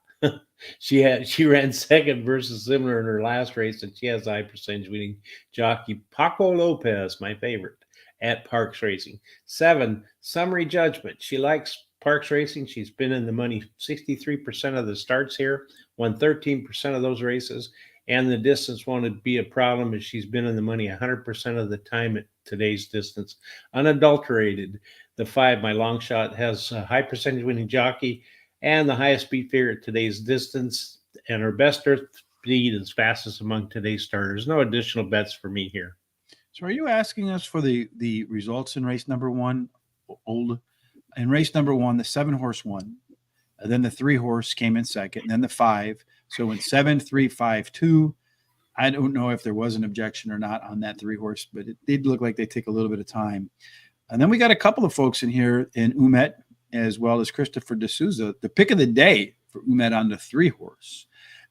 she ran second versus similar in her last race, and she has a high percentage winning jockey Paco Lopez, my favorite, at PARX Racing. 7, Summary Judgment. She likes PARX Racing. She's been in the money 63% of the starts here, won 13% of those races, and the distance won't be a problem as she's been in the money 100% of the time at today's distance. Unadulterated, the 5, my long shot, has a high percentage winning jockey and the highest speed figure at today's distance, and her best earth speed is fastest among today's starters. No additional bets for me here. So are you asking us for the results in race number 1, Old? In race number 1, the 7 horse won. And then the 3 horse came in second, and then the 5. So in 7, 3, 5, 2. I don't know if there was an objection or not on that 3 horse, but it did look like they take a little bit of time. And then we got a couple of folks in here in Umet, as well as Christopher D'Souza. The pick of the day for Umet on the 3 horse,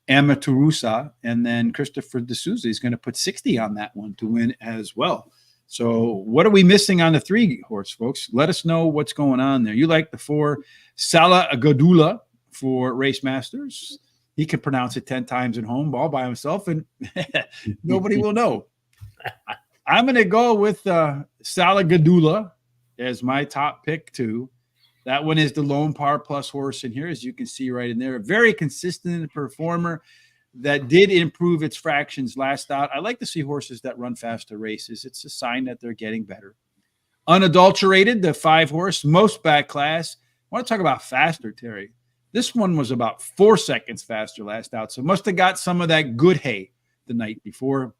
Amaturusa, and then Christopher D'Souza is going to put 60 on that one to win as well. So what are we missing on the 3 horse, folks? Let us know what's going on there. You like the 4 Salagadula for Race Masters. He can pronounce it 10 times at home all by himself, and nobody will know. I'm going to go with Salagadula as my top pick, too. That one is the lone par plus horse in here, as you can see right in there. A very consistent performer that did improve its fractions last out. I like to see horses that run faster races. It's a sign that they're getting better. Unadulterated, the 5 horse, most back class. I want to talk about faster, Terry. This one was about 4 seconds faster last out, so must have got some of that good hay the night before.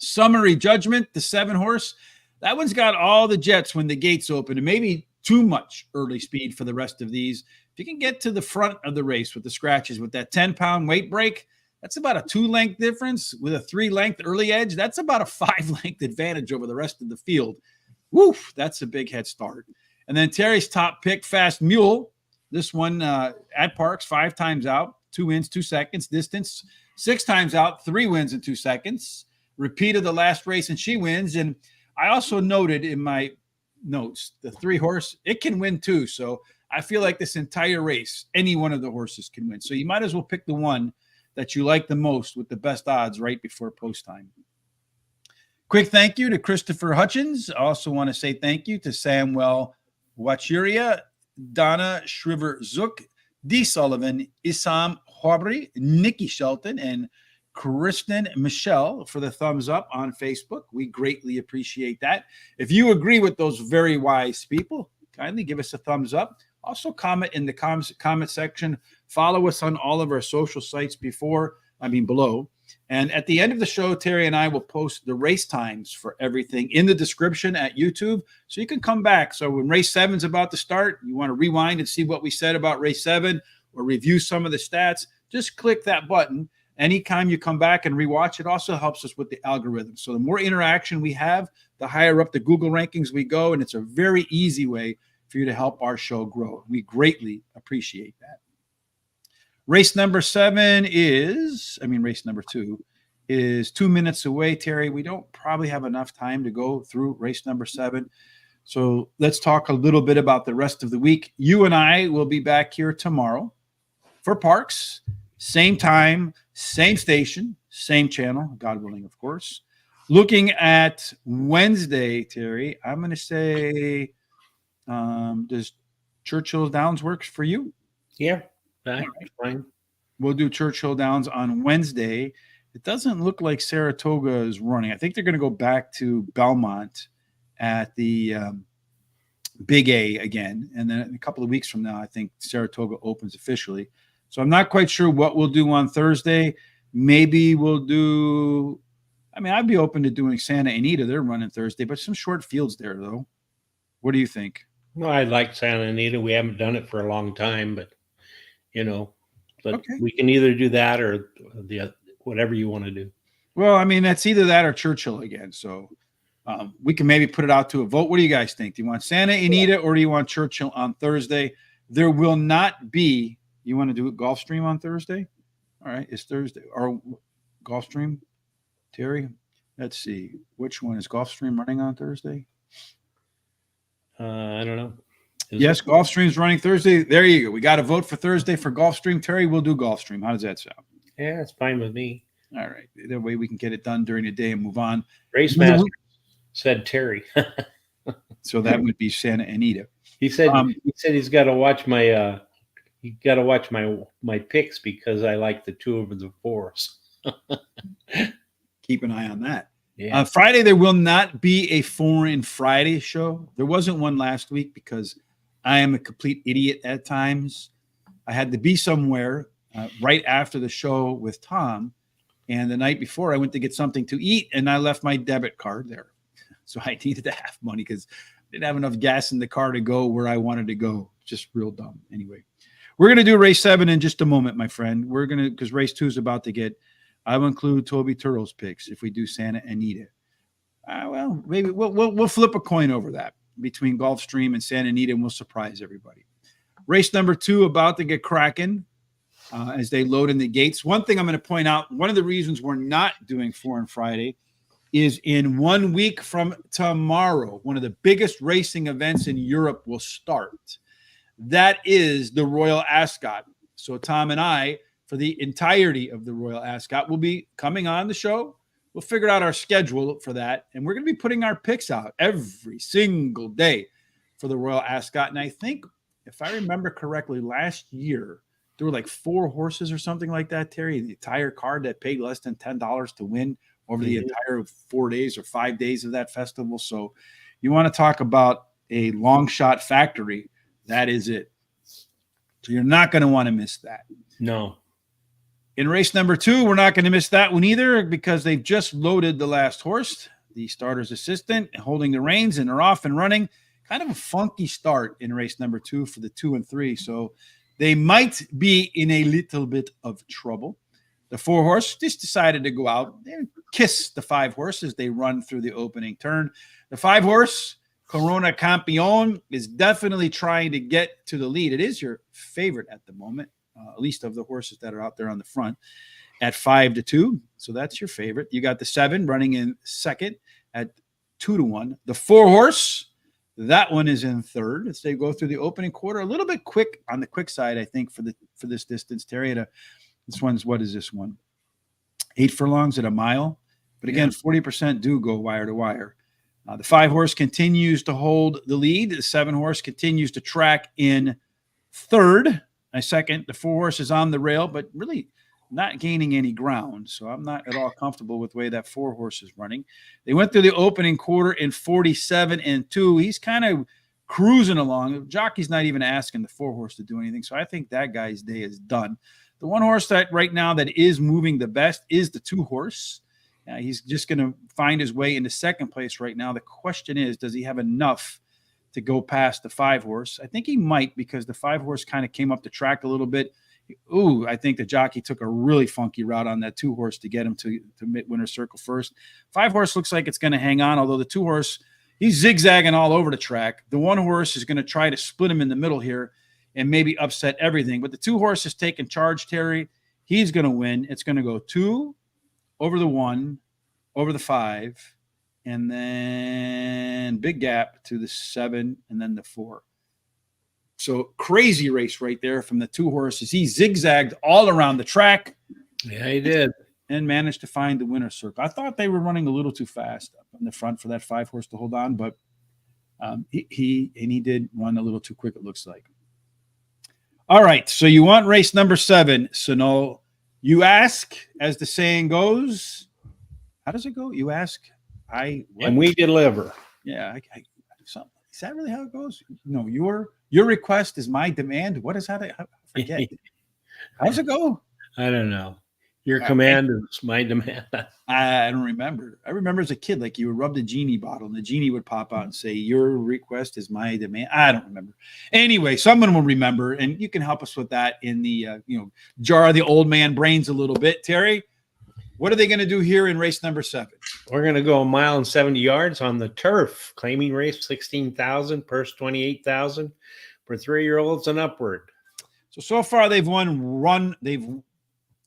Summary Judgment, the 7 horse. That one's got all the jets when the gates open, and maybe too much early speed for the rest of these. If you can get to the front of the race with the scratches with that 10-pound weight break, that's about a 2-length difference. With a 3-length early edge, that's about a 5-length advantage over the rest of the field. Woof, that's a big head start. And then Terry's top pick, Fast Mule. This one at PARX, 5 times out, 2 wins, 2 seconds. Distance, 6 times out, 3 wins in 2 seconds. Repeat of the last race, and she wins. And I also noted in my notes, the 3 horse, it can win too. So I feel like this entire race, any one of the horses can win. So you might as well pick the one that you like the most with the best odds right before post time. Quick thank you to Christopher Hutchins. I also want to say thank you to Samuel Wachiria, Donna Shriver-Zook, D. Sullivan, Issam Hobry, Nikki Shelton, and Kristen Michelle for the thumbs up on Facebook. We greatly appreciate that. If you agree with those very wise people, kindly give us a thumbs up. Also comment in the comment section. Follow us on all of our social sites below. And at the end of the show, Terry and I will post the race times for everything in the description at YouTube. So you can come back. So when race 7 is about to start, you want to rewind and see what we said about race 7 or review some of the stats, just click that button. Anytime you come back and rewatch, it also helps us with the algorithm. So the more interaction we have, the higher up the Google rankings we go. And it's a very easy way for you to help our show grow. We greatly appreciate that. Race number 2 is 2 minutes away, Terry. We don't probably have enough time to go through race number 7. So let's talk a little bit about the rest of the week. You and I will be back here tomorrow for PARX. Same time, same station, same channel, God willing, of course. Looking at Wednesday, Terry, I'm going to say, does Churchill Downs work for you? Yeah. Right. Fine. We'll do Churchill Downs on Wednesday. It doesn't look like Saratoga is running. I think they're going to go back to Belmont at the Big A again. And then in a couple of weeks from now, I think Saratoga opens officially. So I'm not quite sure what we'll do on Thursday. Maybe we'll do, I'd be open to doing Santa Anita. They're running Thursday, but some short fields there, though. What do you think? Well, I like Santa Anita. We haven't done it for a long time, but we can either do that or whatever you want to do. Well, that's either that or Churchill again. So we can maybe put it out to a vote. What do you guys think? Do you want Santa Anita or do you want Churchill on Thursday? There will not be, you want to do a Gulfstream on Thursday? All right, it's Thursday. Or Gulfstream, Terry? Let's see. Which one is Gulfstream running on Thursday? I don't know. Yes, Gulfstream's running Thursday. There you go. We got a vote for Thursday for Gulfstream. Terry, we'll do Gulfstream. How does that sound? Yeah, it's fine with me. All right. That way we can get it done during the day and move on. Race Master said Terry. So that would be Santa Anita. He said he's got to watch my my picks because I like the 2 over the 4s. Keep an eye on that. Yeah. Friday, there will not be a Foreign Friday show. There wasn't one last week because I am a complete idiot at times. I had to be somewhere right after the show with Tom. And the night before, I went to get something to eat, and I left my debit card there. So I needed to have money because I didn't have enough gas in the car to go where I wanted to go. Just real dumb. Anyway, we're going to do race 7 in just a moment, my friend. We're going to, because race 2 is about to get, I will include Toby Turtle's picks if we do Santa Anita. Well, maybe we'll flip a coin over that between Gulfstream and Santa Anita, and we'll surprise everybody. Race number 2 about to get cracking as they load in the gates. One thing I'm going to point out, one of the reasons we're not doing Foreign Friday is in 1 week from tomorrow, one of the biggest racing events in Europe will start. That is the Royal Ascot. So Tom and I, for the entirety of the Royal Ascot, will be coming on the show. We'll figure out our schedule for that, and we're going to be putting our picks out every single day for the Royal Ascot. And I think, if I remember correctly, last year, there were like 4 horses or something like that, Terry, the entire card that paid less than $10 to win over the entire 4 days or 5 days of that festival. So you want to talk about a long shot factory, that is it. So you're not going to want to miss that. No. In race number 2, we're not going to miss that one either because they've just loaded the last horse, the starter's assistant, holding the reins, and they're off and running. Kind of a funky start in race number 2 for the 2 and 3. So they might be in a little bit of trouble. The 4 horse just decided to go out and kiss the 5 horse as they run through the opening turn. The 5 horse, Corona Campeon, is definitely trying to get to the lead. It is your favorite at the moment, at least of the horses that are out there on the front, at 5-2. So that's your favorite. You got the 7 running in second at 2-1. The 4 horse, that one is in third as they go through the opening quarter. A little bit quick on the quick side, I think, for this distance, Terry. This one's, what is this one? 8 furlongs at a mile. But again, 40% do go wire to wire. The 5 horse continues to hold the lead. The 7 horse continues to track in third. Second, the 4 horse is on the rail, but really not gaining any ground. So I'm not at all comfortable with the way that 4 horse is running. They went through the opening quarter in 47-2. He's kind of cruising along. The jockey's not even asking the 4 horse to do anything. So I think that guy's day is done. The one horse that right now that is moving the best is the 2 horse. He's just going to find his way into second place right now. The question is, does he have enough to go past the 5 horse? I think he might, because the 5 horse kind of came up the track a little bit. Ooh, I think the jockey took a really funky route on that 2 horse to get him to winner's circle first. 5 horse looks like it's going to hang on, although the 2 horse, he's zigzagging all over the track. The 1 horse is going to try to split him in the middle here and maybe upset everything. But the 2 horse is taking charge, Terry. He's going to win. It's going to go 2 over the 1, over the 5, and then big gap to the 7, and then the 4. So crazy race right there from the 2 horses. He zigzagged all around the track. Yeah, he did. And managed to find the winner's circle. I thought they were running a little too fast up in the front for that 5 horse to hold on, but he did run a little too quick, it looks like. All right, so you want race number 7, Sunol. You ask, as the saying goes. How does it go? You ask, what? And we deliver. Yeah, is that really how it goes? No, your request is my demand. What is that? I forget. How does it go? I don't know. Your command is my demand. I don't remember. I remember as a kid, like you would rub the genie bottle and the genie would pop out and say, your request is my demand. I don't remember. Anyway, someone will remember, and you can help us with that in the jar of the old man brains a little bit. Terry, what are they going to do here in race number 7? We're going to go 1 mile and 70 yards on the turf. Claiming race 16,000, purse 28,000 for 3-year-olds and upward. So far they've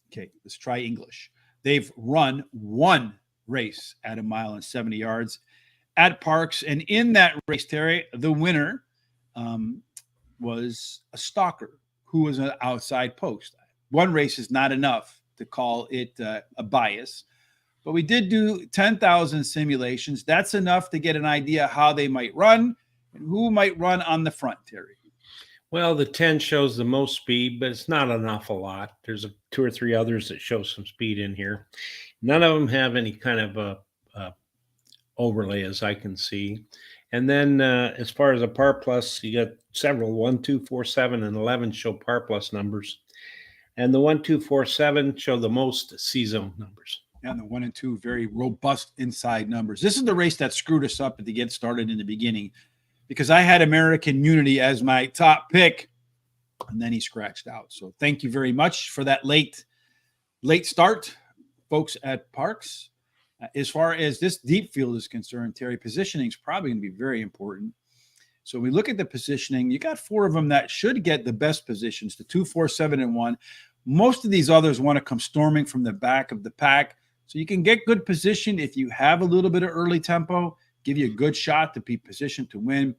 okay, let's try English. They've run 1 race at 1 mile and 70 yards at PARX. And in that race, Terry, the winner was a stalker who was an outside post. 1 race is not enough to call it a bias. But we did do 10,000 simulations. That's enough to get an idea how they might run and who might run on the front, Terry. Well, the 10 shows the most speed, but it's not an awful lot. There's 2 or 3 others that show some speed in here. None of them have any kind of a overlay, as I can see. And then as far as a par plus, you got several. 1, 2, 4, 7, and 11 show par plus numbers. And the 1, 2, 4, 7 show the most C-zone numbers. And the 1 and 2, very robust inside numbers. This is the race that screwed us up to get started in the beginning, because I had American Unity as my top pick, and then he scratched out. So thank you very much for that late start, folks at PARX. As far as this deep field is concerned, Terry, positioning is probably going to be very important. So we look at the positioning. You got 4 of them that should get the best positions, the 2, 4, 7, and 1. Most of these others want to come storming from the back of the pack. So you can get good position if you have a little bit of early tempo, give you a good shot to be positioned to win.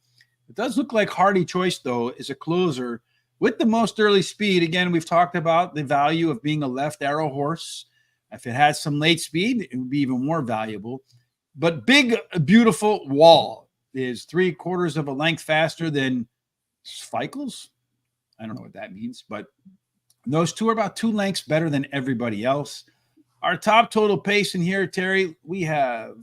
It does look like Hardy Choice, though, is a closer with the most early speed. Again, we've talked about the value of being a left arrow horse. If it has some late speed, it would be even more valuable. But Big Beautiful Wall is 3/4 of a length faster than Feichels. I don't know what that means, but those 2 are about 2 lengths better than everybody else. Our top total pace in here, Terry, we have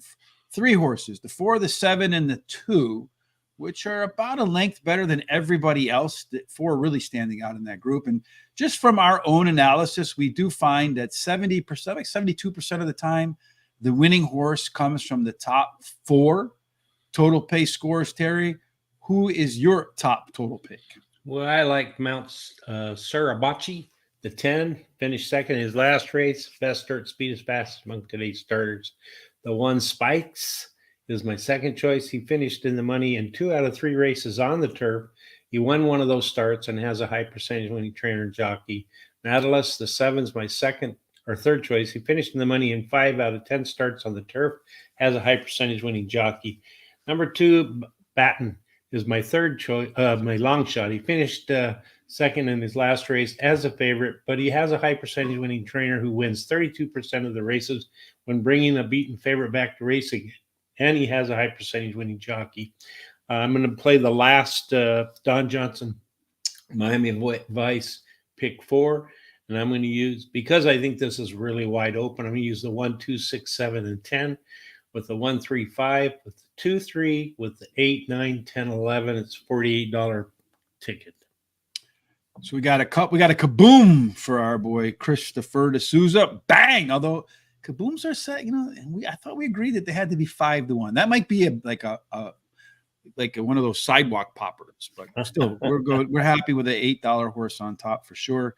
3 horses, the 4, the 7, and the 2, which are about a length better than everybody else. The 4 really standing out in that group. And just from our own analysis, we do find that 70%, like 72% of the time, the winning horse comes from the top 4 total pace scores. Terry, who is your top total pick? Well, I like Mount Surabachi, the 10, finished second in his last race. Best start speed is fastest among today's starters. The 1 Spikes is my second choice. He finished in the money in 2 out of 3 races on the turf. He won one of those starts and has a high percentage winning trainer and jockey. Nautilus, the 7's my second or third choice. He finished in the money in 5 out of 10 starts on the turf, has a high percentage winning jockey. Number 2, Batten is my third choice, my long shot. He finished second in his last race as a favorite, but he has a high percentage winning trainer who wins 32% of the races when bringing a beaten favorite back to racing. And he has a high percentage winning jockey. I'm going to play the last Don Johnson, Miami Vice, pick 4. And I'm going to use, because I think this is really wide open, I'm going to use the 1, 2, 6, 7, and 10 with the 1, 3, 5, with the 2, 3, with the 8, 9, 10, 11. It's $48 ticket. So we got a kaboom for our boy Christopher D'Souza. Bang! Although kabooms are set, and I thought we agreed that they had to be 5-1. That might be like one of those sidewalk poppers, but still, we're good. We're happy with the $8 horse on top for sure.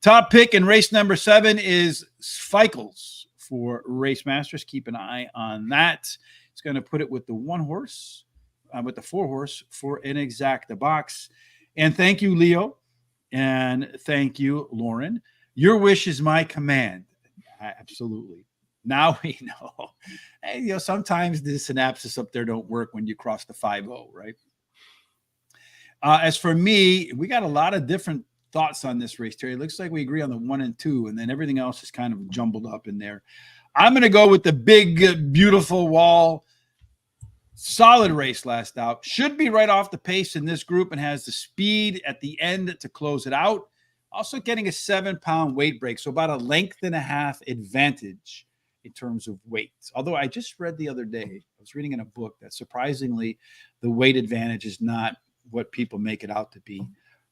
Top pick in race number 7 is Feichels for Race Masters. Keep an eye on that. It's going to put it with the 4 horse for an exacta box. And thank you, Leo. And thank you, Lauren. Your wish is my command. Absolutely. Now we know. Hey, sometimes the synapses up there don't work when you cross the 5-0, right? As for me, we got a lot of different thoughts on this race, Terry. It looks like we agree on the 1 and 2, and then everything else is kind of jumbled up in there. I'm going to go with the big, beautiful wall. Solid race last out. Should be right off the pace in this group and has the speed at the end to close it out. Also getting a 7-pound weight break, so about a length and a half advantage in terms of weight. Although I just read the other day, I was reading in a book that surprisingly the weight advantage is not what people make it out to be.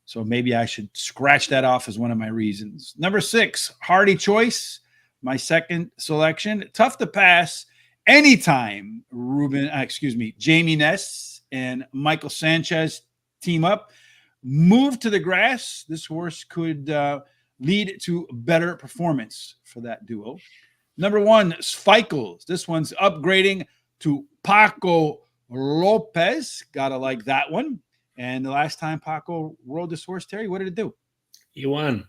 So maybe I should scratch that off as one of my reasons. Number 6, Hardy Choice, my second selection. Tough to pass. Anytime Jamie Ness and Michael Sanchez team up, move to the grass, this horse could lead to better performance for that duo. Number 1, Feichels. This one's upgrading to Paco Lopez. Gotta like that one. And the last time Paco rode this horse, Terry, what did it do? He won.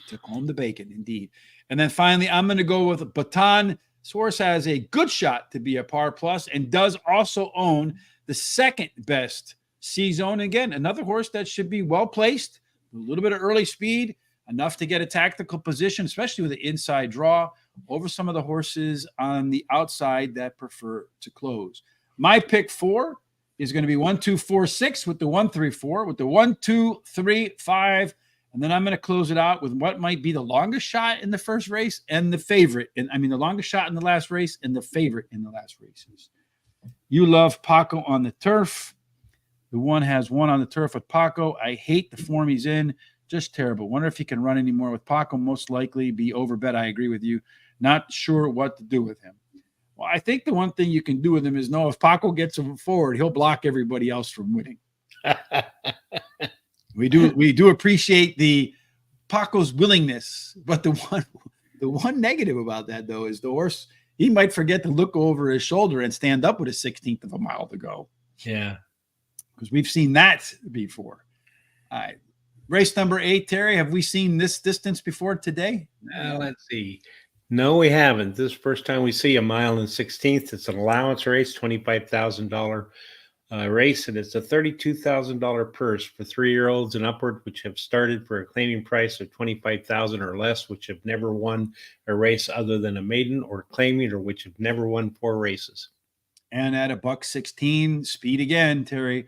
Took home the bacon, indeed. And then finally, I'm going to go with Baton. This horse has a good shot to be a par plus and does also own the second best C-zone. Again, another horse that should be well placed, a little bit of early speed, enough to get a tactical position, especially with the inside draw over some of the horses on the outside that prefer to close. My pick 4 is going to be 1, 2, 4, 6 with the 1, 3, 4 with the 1, 2, 3, 5. And then I'm going to close it out with what might be the longest shot in the first race and the favorite. And the longest shot in the last race and the favorite in the last races. You love Paco on the turf. The one has 1 on the turf with Paco. I hate the form he's in. Just terrible. Wonder if he can run anymore with Paco. Most likely be overbet. I agree with you. Not sure what to do with him. Well, I think the one thing you can do with him is know if Paco gets him forward, he'll block everybody else from winning. We do appreciate the Paco's willingness, but the one negative about that though is the horse, he might forget to look over his shoulder and stand up with a 16th of a mile to go. Yeah, because we've seen that before. All right, race number 8, Terry. Have we seen this distance before today? Let's see. No, we haven't. This is the first time we see a 1 16th. It's an allowance race, $25,000. Race, and it's a $32,000 purse for 3-year-olds and upward, which have started for a claiming price of $25,000 or less, which have never won a race other than a maiden or claiming, or which have never won 4 races. And at $1.16, speed again, Terry.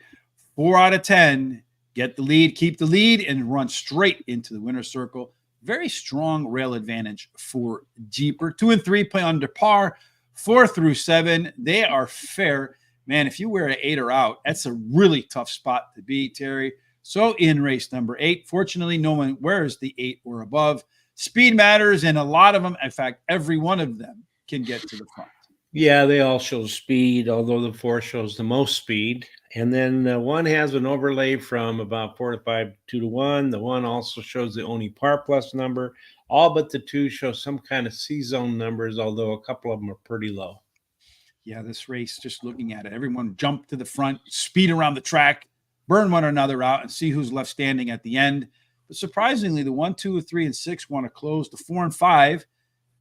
4 out of 10 get the lead, keep the lead, and run straight into the winner's circle. Very strong rail advantage for Jeeper. 2 and 3 play under par. 4 through 7, they are fair. Man, if you wear an 8 or out, that's a really tough spot to be, Terry. So in race number 8, fortunately, no one wears the 8 or above. Speed matters, and a lot of them, in fact, every one of them can get to the front. Yeah, they all show speed, although the 4 shows the most speed. And then 1 has an overlay from about 4 to 5, 2 to 1. The 1 also shows the only par plus number. All but the 2 show some kind of C-zone numbers, although a couple of them are pretty low. Yeah, this race, just looking at it, everyone jump to the front, speed around the track, burn one another out, and see who's left standing at the end. But surprisingly, the 1, 2, 3, and 6 want to close. The 4 and 5,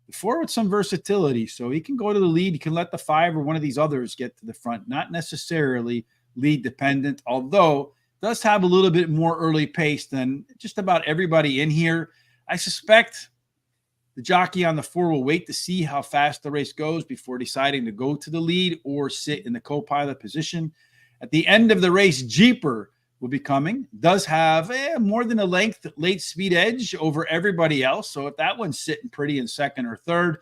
the 4 with some versatility. So he can go to the lead. He can let the 5 or one of these others get to the front. Not necessarily lead dependent, although does have a little bit more early pace than just about everybody in here. I suspect the jockey on the 4 will wait to see how fast the race goes before deciding to go to the lead or sit in the co-pilot position. At the end of the race, Jeeper will be coming. Does have more than a length late speed edge over everybody else. So if that one's sitting pretty in second or third,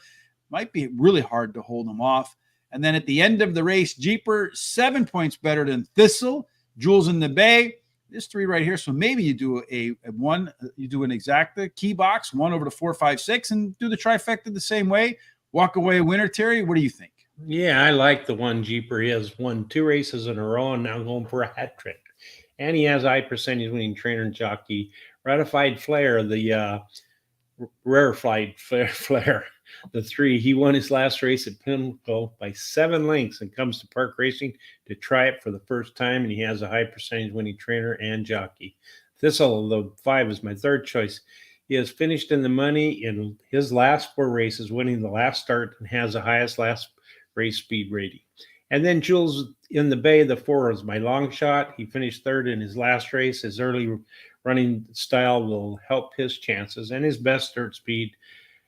might be really hard to hold him off. And then at the end of the race, Jeeper, 7 points better than Thistle. Jules in the Bay, This 3 right here. So maybe you do a one, you do an exacta key box, 1 over to 4, 5, 6, and do the trifecta the same way. Walk away a winner, Terry. What do you think? Yeah, I like the one Jeeper. He has won 2 races in a row and now going for a hat trick. And he has high percentage winning trainer and jockey. Ratified Flair, the rarefied Flair, the 3. He won his last race at Pinnacle by 7 lengths and comes to Park Racing to try it for the first time. And he has a high percentage winning trainer and jockey. Thistle, the 5, is my third choice. He has finished in the money in his last 4 races, winning the last start, and has the highest last race speed rating. And then Jules in the Bay, the 4, is my long shot. He finished 3rd in his last race. His early running style will help his chances, and his best start speed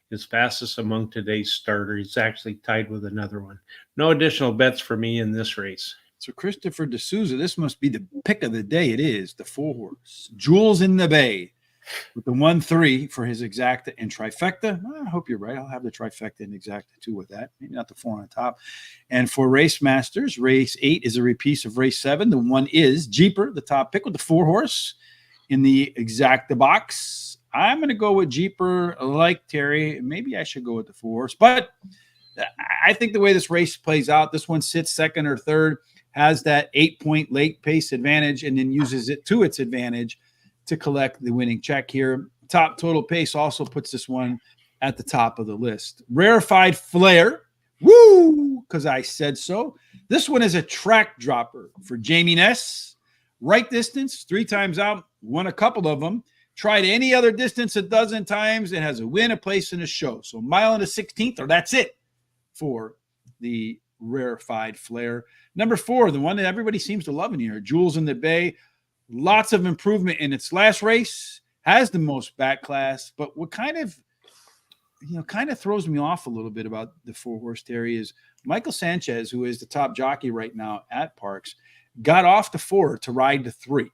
is fastest among today's starters. He's actually tied with another one. No additional bets for me in this race. So Christopher D'Souza, this must be the pick of the day. It is the 4 horse, Jules in the Bay, with the 1-3 for his exacta and trifecta. I hope you're right. I'll have the trifecta and exacta too with that. Maybe not the 4 on top. And for Race Masters, race 8 is a repeat of race 7. The 1 is Jeeper, the top pick with the 4 horse in the exacta box. I'm going to go with Jeeper like Terry. Maybe I should go with the 4 horse, but I think the way this race plays out, this one sits 2nd or 3rd, has that 8-point late pace advantage, and then uses it to its advantage to collect the winning check here. Top total pace also puts this one at the top of the list. Rarefied Flair, woo, because I said so. This one is a track dropper for Jamie Ness. Right distance, 3 times out, won a couple of them. Tried any other distance a dozen times and has a win, a place in a show. So mile and a 16th, or that's it for the Rarefied Flair. Number 4, the one that everybody seems to love in here, Jules in the Bay. Lots of improvement in its last race, has the most back class, but what kind of throws me off a little bit about the 4 horse Terry is Michael Sanchez, who is the top jockey right now at PARX, got off the 4 to ride the 3.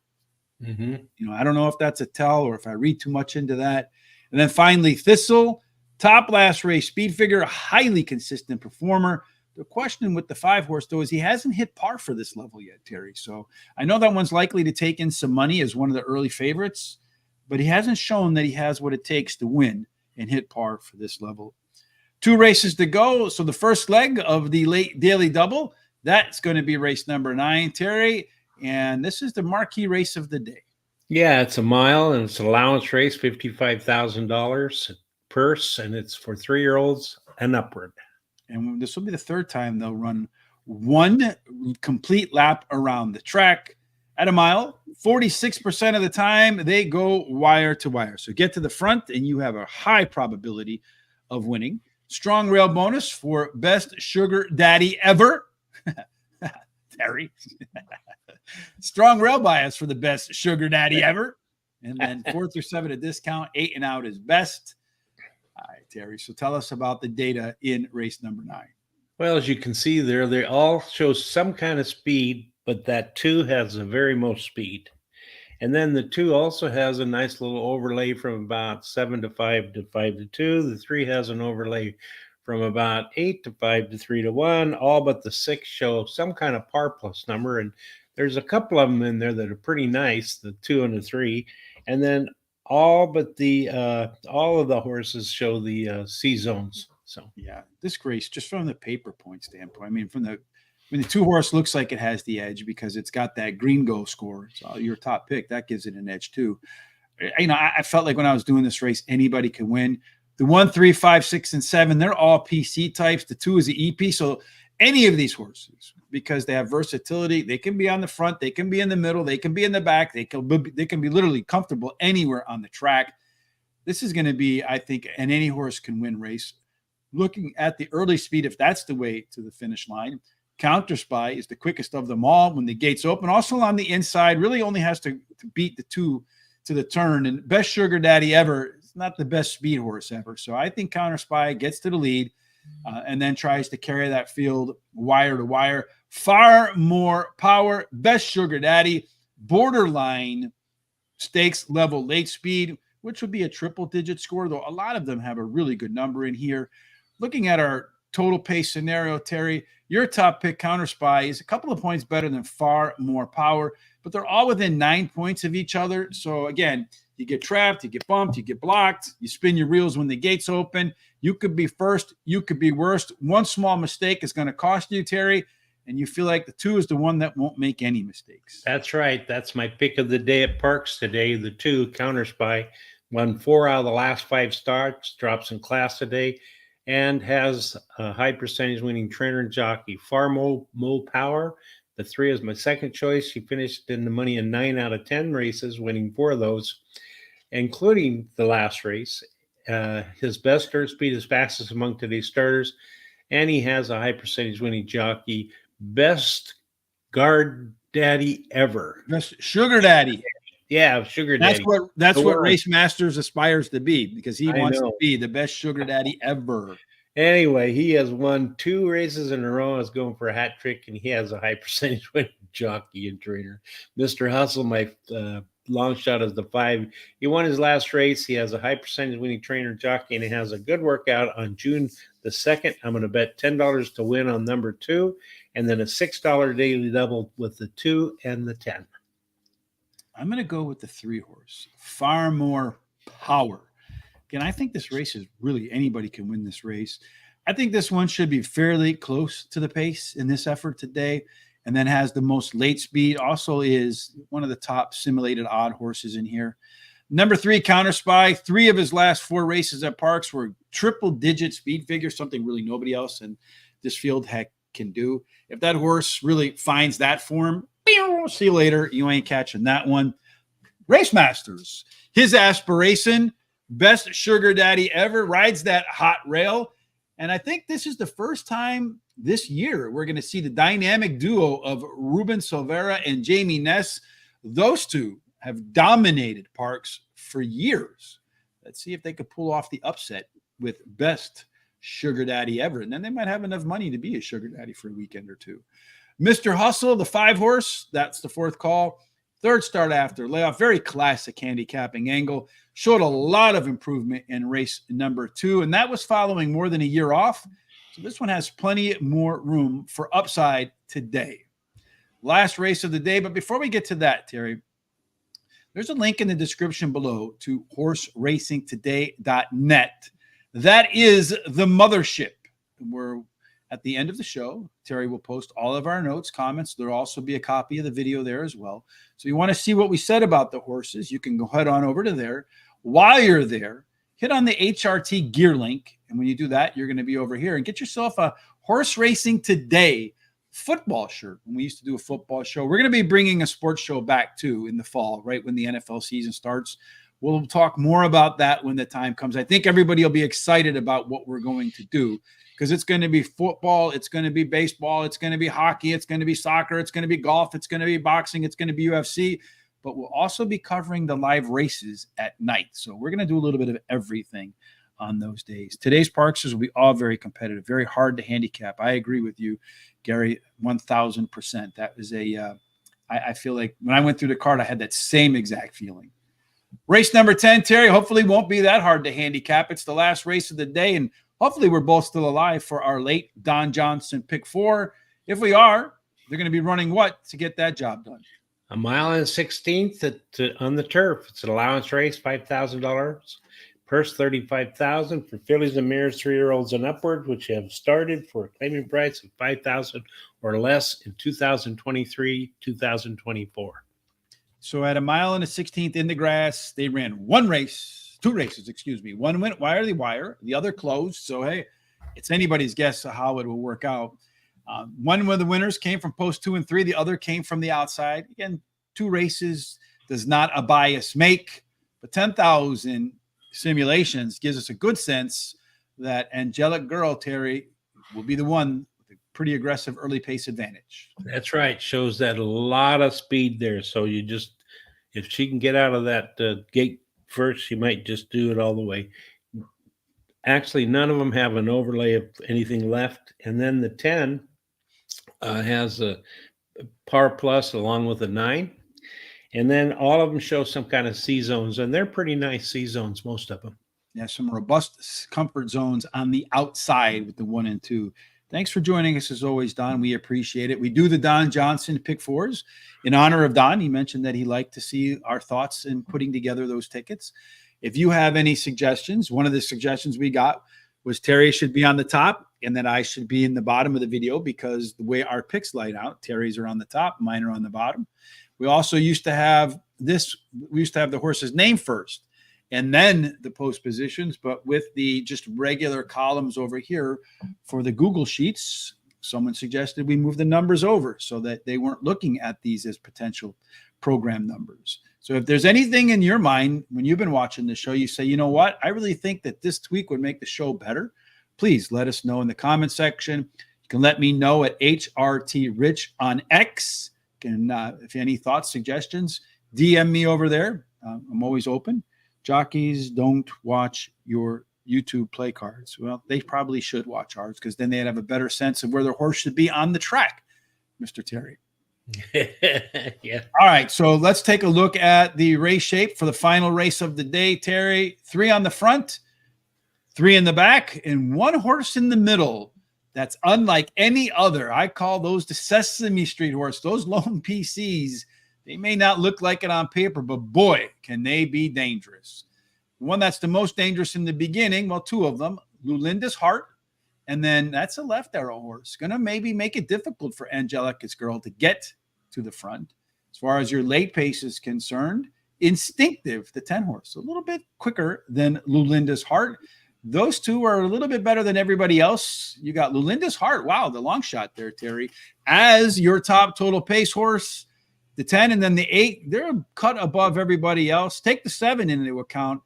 Mm-hmm. I don't know if that's a tell or if I read too much into that. And then finally, Thistle, top last race speed figure, highly consistent performer. The question with the 5 horse, though, is he hasn't hit par for this level yet, Terry. So I know that one's likely to take in some money as one of the early favorites, but he hasn't shown that he has what it takes to win and hit par for this level. 2 races to go. So the first leg of the late daily double, that's going to be race number 9, Terry. And this is the marquee race of the day. Yeah, it's a mile and it's an allowance race, $55,000 purse, and it's for 3-year-olds and upward. And this will be the 3rd time they'll run 1 complete lap around the track at a mile. 46% of the time they go wire to wire. So get to the front and you have a high probability of winning. Strong rail bonus for best sugar daddy ever. Terry. Strong rail bias for the best sugar daddy ever. And then 4 through 7 a discount. 8 and out is best. All right, Terry. So tell us about the data in race number 9. Well, as you can see there, they all show some kind of speed, but that 2 has the very most speed. And then the 2 also has a nice little overlay from about 7 to 5 to 5 to 2. The 3 has an overlay from about 8 to 5 to 3 to 1. All but the 6 show some kind of par plus number. And there's a couple of them in there that are pretty nice, the 2 and the 3. And then all but the all of the horses show the C zones. So yeah, this race, just from the paper point standpoint, I mean, the 2 horse looks like it has the edge because it's got that green go score. So your top pick, that gives it an edge too. I felt like when I was doing this race, anybody can win. The 1, 3, 5, 6, and 7, they're all PC types. The 2 is the EP. So any of these horses, because they have versatility, they can be on the front, they can be in the middle, they can be in the back, they can be literally comfortable anywhere on the track. This is going to be, I think, an any horse can win race. Looking at the early speed, if that's the way to the finish line, Counter Spy is the quickest of them all when the gates open. Also on the inside, really only has to beat the 2 to the turn. And Best Sugar Daddy Ever is not the best speed horse ever. So I think Counter Spy gets to the lead and then tries to carry that field wire to wire. Far More Power, Best Sugar Daddy, borderline stakes level late speed, which would be a triple-digit score, though a lot of them have a really good number in here. Looking at our total pace scenario, Terry, your top pick, Counter Spy, is a couple of points better than Far More Power. but they're all within 9 points of each other. So again, you get trapped, you get bumped, you get blocked, you spin your reels when the gates open. You could be first, you could be worst. One small mistake is going to cost you, Terry, and you feel like the 2 is the one that won't make any mistakes. That's right. That's my pick of the day at PARX today. The 2, Counter Spy, won 4 out of the last 5 starts, drops in class today, and has a high percentage winning trainer and jockey. Far more power. The 3 is my second choice. She finished in the money in 9 out of 10 races, winning 4 of those, including the last race. His best start speed is fastest among today's starters, and he has a high percentage winning jockey. Best guard daddy ever. Best sugar daddy. Yeah, sugar daddy. That's what Race Masters aspires to be, because he wants to be the best sugar daddy ever. Anyway, he has won 2 races in a row. Is going for a hat trick, and he has a high percentage winning jockey and trainer. Mr. Hustle, my long shot, is the 5. He won his last race. He has a high percentage winning trainer jockey, and he has a good workout on June the 2nd. I'm going to bet $10 to win on number 2, and then a $6 daily double with the 2 and the 10. I'm going to go with the 3 horse. Far more power. Again, I think this race is really, anybody can win this race. I think this one should be fairly close to the pace in this effort today, and then has the most late speed. Also is one of the top simulated odd horses in here. Number 3, Counter Spy. 3 of his last 4 races at PARX were triple-digit speed figures, something really nobody else in this field can do. If that horse really finds that form, see you later. You ain't catching that one. Race Masters. His aspiration, best sugar daddy ever, rides that hot rail. And I think this is the first time this year we're going to see the dynamic duo of Ruben Silvera and Jamie Ness. Those 2 have dominated PARX for years. Let's see if they could pull off the upset with best sugar daddy ever. And then they might have enough money to be a sugar daddy for a weekend or 2. Mr. Hustle, the 5 horse, that's the 4th call. 3rd start after layoff, very classic handicapping angle. Showed a lot of improvement in race number 2, and that was following more than a year off. So this one has plenty more room for upside today. Last race of the day, but before we get to that, Terry, there's a link in the description below to horseracingtoday.net. That is the mothership. We're at the end of the show. Terry will post all of our notes, comments. There'll also be a copy of the video there as well. So you want to see what we said about the horses, you can go head on over to there. While you're there, hit on the HRT gear link. And when you do that, you're going to be over here and get yourself a Horse Racing Today football shirt. When we used to do a football show, we're going to be bringing a sports show back too in the fall, right when the NFL season starts. We'll talk more about that when the time comes. I think everybody will be excited about what we're going to do, because it's going to be football, it's going to be baseball, it's going to be hockey, it's going to be soccer, it's going to be golf, it's going to be boxing, it's going to be UFC, but we'll also be covering the live races at night. So we're going to do a little bit of everything on those days. Today's PARXers will be all very competitive, very hard to handicap. I agree with you, Gary, 1,000%. That was I feel like when I went through the card, I had that same exact feeling. Race number 10, Terry, hopefully won't be that hard to handicap. It's the last race of the day, and hopefully we're both still alive for our late Don Johnson pick 4. If we are, they're going to be running what to get that job done? A mile and 16th on the turf. It's an allowance race, $5,000. Purse $35,000 for fillies and mares, 3-year-olds and upward, which have started for a claiming price of $5,000 or less in 2023, 2024. So at a mile and a 16th in the grass, they ran 2 races, One went wire the wire, the other closed. So, hey, it's anybody's guess of how it will work out. One of the winners came from post 2 and 3. The other came from the outside. Again, 2 races does not a bias make, but 10,000 simulations gives us a good sense that Angelic Girl, Terry, will be the one with a pretty aggressive early pace advantage. That's right. Shows that a lot of speed there. So you just, if she can get out of that gate first, she might just do it all the way. Actually, none of them have an overlay of anything left. And then the 10 has a par plus along with a 9. And then all of them show some kind of C zones, and they're pretty nice C zones, most of them. Yeah, some robust comfort zones on the outside with the 1 and 2. Thanks for joining us as always, Don. We appreciate it. We do the Don Johnson pick fours in honor of Don. He mentioned that he liked to see our thoughts in putting together those tickets. If you have any suggestions, one of the suggestions we got was Terry should be on the top and that I should be in the bottom of the video because the way our picks light out, Terry's are on the top, mine are on the bottom. We also used to have this, we used to have the horse's name first and then the post positions, but with the just regular columns over here for the Google Sheets, someone suggested we move the numbers over so that they weren't looking at these as potential program numbers. So if there's anything in your mind when you've been watching the show, you say, you know what, I really think that this tweak would make the show better, please let us know in the comment section. You can let me know at HRT Rich on X. If you have any thoughts, suggestions, DM me over there. I'm always open. Jockeys don't watch your YouTube play cards. Well, they probably should watch ours because then they'd have a better sense of where their horse should be on the track, Mr. Terry. Yeah. All right, so let's take a look at the race shape for the final race of the day, Terry. 3 on the front, 3 in the back, and 1 horse in the middle. That's unlike any other. I call those the Sesame Street horse. Those lone PCs, they may not look like it on paper, but boy, can they be dangerous. The one that's the most dangerous in the beginning, well, 2 of them, Lulinda's Heart, and then that's a left arrow horse. Going to maybe make it difficult for Angelica's Girl to get to the front. As far as your late pace is concerned, Instinctive, the 10 horse, a little bit quicker than Lulinda's Heart. Those 2 are a little bit better than everybody else. You got Lulinda's Heart. Wow, the long shot there, Terry. As your top total pace horse, the 10 and then the 8, they're cut above everybody else. Take the 7 into account,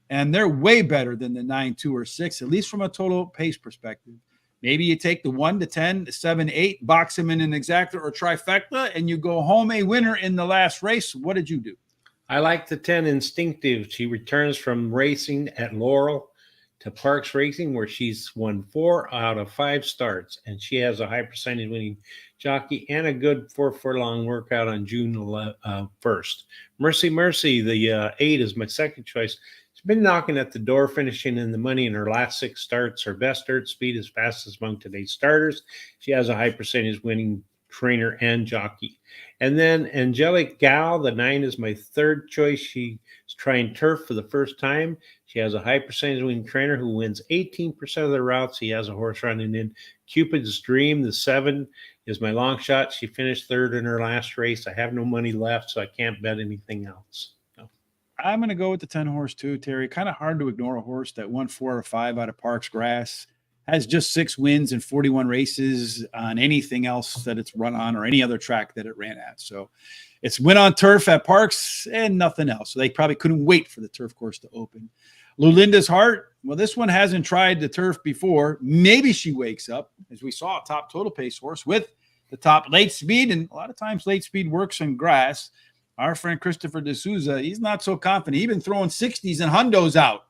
and they're way better than the 9, 2, or 6, at least from a total pace perspective. Maybe you take the 1 to 10, the 7, 8, box them in an exacta or trifecta, and you go home a winner in the last race. What did you do? I like the 10 Instinctive. She returns from racing at Laurel to PARX Racing, where she's won 4 out of 5 starts, and she has a high percentage winning jockey and a good 4 furlong workout on June 1st. Mercy Mercy, the 8, is my second choice. She's been knocking at the door, finishing in the money in her last 6 starts. Her best dirt speed is fastest among today's starters. She has a high percentage winning trainer and jockey. And then Angelic Gal, the 9, is my third choice. She's trying turf for the first time. She has a high percentage winning trainer who wins 18% of the routes. He has a horse running in Cupid's Dream. The 7 is my long shot. She finished 3rd in her last race. I have no money left, so I can't bet anything else. I'm going to go with the 10 horse too, Terry. Kind of hard to ignore a horse that won 4 or 5 out of PARX Grass, has just 6 wins and 41 races on anything else that it's run on or any other track that it ran at. So it's win on turf at PARX and nothing else. So they probably couldn't wait for the turf course to open. Lulinda's Heart, well, this one hasn't tried the turf before. Maybe she wakes up, as we saw, a top total pace horse with the top late speed, and a lot of times late speed works on grass. Our friend Christopher D'Souza, he's not so confident. He's been throwing 60s and hundos out.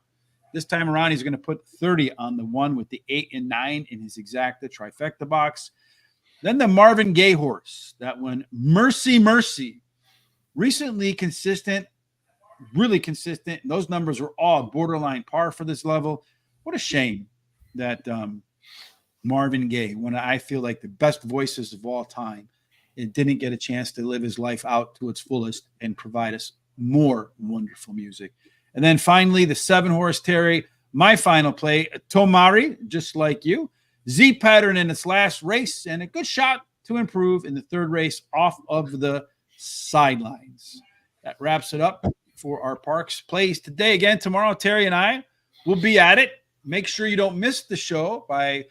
This time around, he's going to put 30 on the 1 with the 8 and 9 in his exacta trifecta box. Then the Marvin Gaye horse, that one, Mercy Mercy. Recently consistent, really consistent. Those numbers are all borderline par for this level. What a shame that Marvin Gaye, one of, I feel like, the best voices of all time, it didn't get a chance to live his life out to its fullest and provide us more wonderful music. And then finally, the 7 horse, Terry, my final play, Tomari, just like you. Z pattern in its last race and a good shot to improve in the 3rd race off of the sidelines. That wraps it up for our PARX plays today. Again, tomorrow, Terry and I will be at it. Make sure you don't miss the show by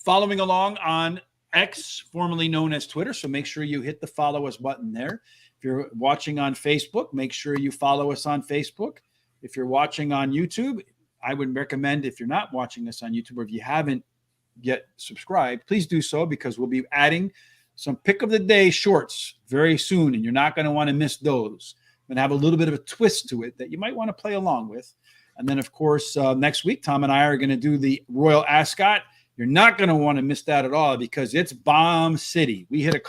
following along on X, formerly known as Twitter. So make sure you hit the follow us button there. If you're watching on Facebook, make sure you follow us on Facebook. If you're watching on YouTube, I would recommend, if you're not watching us on YouTube or if you haven't yet subscribed, please do so because we'll be adding some pick of the day shorts very soon, and you're not going to want to miss those. I'm going to have a little bit of a twist to it that you might want to play along with. And then, of course, next week, Tom and I are going to do the Royal Ascot. You're not going to want to miss that at all because it's Bomb City. We hit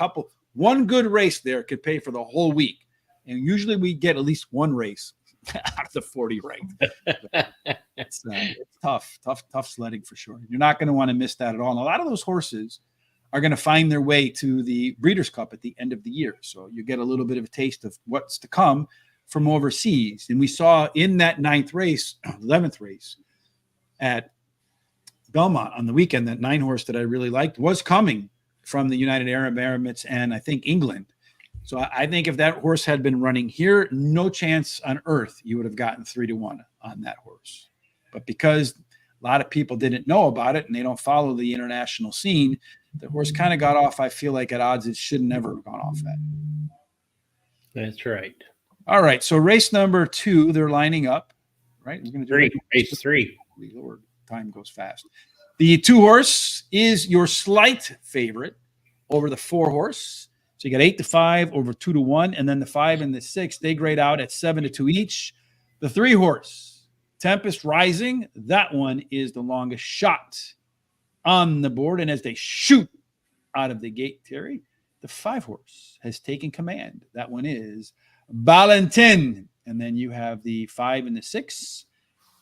one good race there could pay for the whole week. And usually we get at least one race out of the 40 right. It's tough sledding for sure. You're not going to want to miss that at all. And a lot of those horses are going to find their way to the Breeders' Cup at the end of the year. So you get a little bit of a taste of what's to come from overseas. And we saw in that 11th race at Belmont on the weekend, that 9 horse that I really liked was coming from the United Arab Emirates and I think England. So I think if that horse had been running here, no chance on earth you would have gotten 3-1 on that horse. But because a lot of people didn't know about it and they don't follow the international scene, the horse kind of got off, I feel like, at odds it should never have gone off at. That's right. All right. So race number 2, they're lining up, right? We're going to do race 3. Lord, time goes fast. The 2 horse is your slight favorite over the 4 horse. So you got 8-5 over 2-1, and then the 5 and the 6, they grade out at 7-2 each. The 3 horse, Tempest Rising, that one is the longest shot on the board. And as they shoot out of the gate, Terry, the 5 horse has taken command. That one is Valentin. And then you have the 5 and the 6.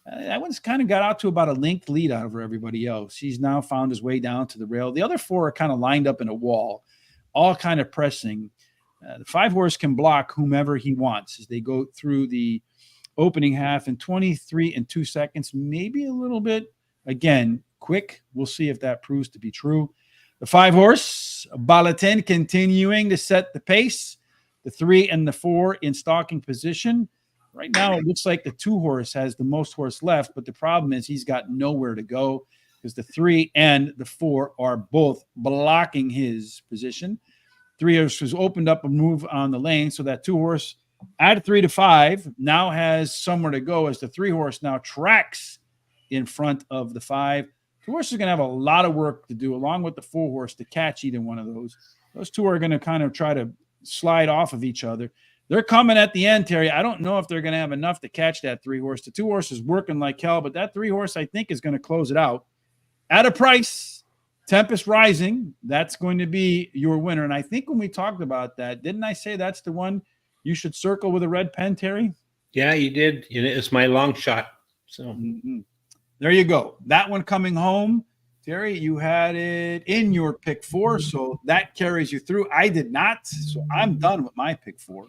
That one's kind of got out to about a length lead out over everybody else. He's now found his way down to the rail. The other 4 are kind of lined up in a wall, all kind of pressing. The 5 horse can block whomever he wants as they go through the opening half in 23 and 2 seconds, maybe a little bit, again, quick. We'll see if that proves to be true. The 5 horse, Valentin, continuing to set the pace. The 3 and the 4 in stalking position. Right now, it looks like the 2 horse has the most horse left, but the problem is he's got nowhere to go because the 3 and the 4 are both blocking his position. 3 horse has opened up a move on the lane, so that 2 horse at 3-5 now has somewhere to go as the 3 horse now tracks in front of the 5. 2 horses are going to have a lot of work to do along with the 4 horse to catch either one of those. Those 2 are going to kind of try to slide off of each other. They're coming at the end, Terry. I don't know if they're going to have enough to catch that 3 horse. The 2 horse is working like hell, but that 3 horse, I think, is going to close it out at a price. Tempest Rising, that's going to be your winner. And I think when we talked about that, didn't I say that's the one you should circle with a red pen, Terry? Yeah, you did. It's my long shot. So there you go. That one coming home. Terry, you had it in your pick 4, so that carries you through. I did not, so I'm done with my pick 4.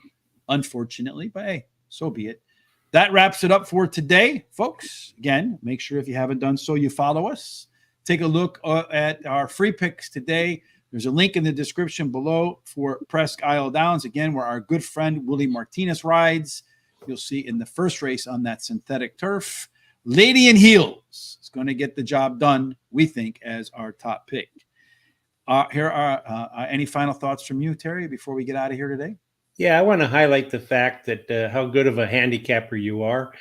Unfortunately, but hey, so be it. That wraps it up for today, folks. Again, make sure if you haven't done so, you follow us. Take a look at our free picks today. There's a link in the description below for Presque Isle Downs, again, where our good friend Willie Martinez rides. You'll see in the first race on that synthetic turf, Lady in Heels is going to get the job done, we think, as our top pick. Here are any final thoughts from you, Terry, before we get out of here today? Yeah, I want to highlight the fact that how good of a handicapper you are.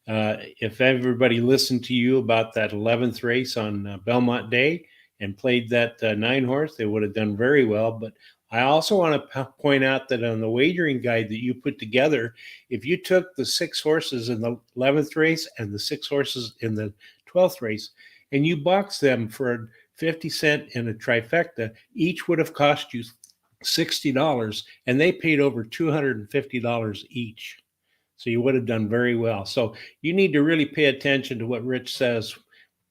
If everybody listened to you about that 11th race on Belmont Day and played that 9 horse, they would have done very well. But I also want to point out that on the wagering guide that you put together, if you took the 6 horses in the 11th race and the 6 horses in the 12th race, and you boxed them for 50 cents in a trifecta, each would have cost you $60, and they paid over $250 each. So you would have done very well. So you need to really pay attention to what Rich says.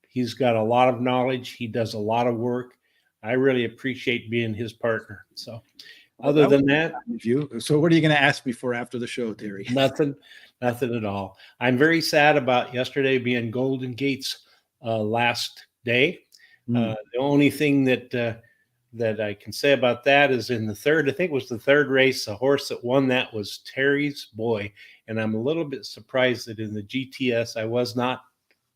He's got a lot of knowledge. He does a lot of work. I really appreciate being his partner. So other than that, so what are you going to ask me for after the show, Terry? Nothing at all. I'm very sad about yesterday being Golden Gate's last day. The only thing that I can say about that is in the third, I think it was the 3rd race, the horse that won that was Terry's Boy. And I'm a little bit surprised that in the GTS,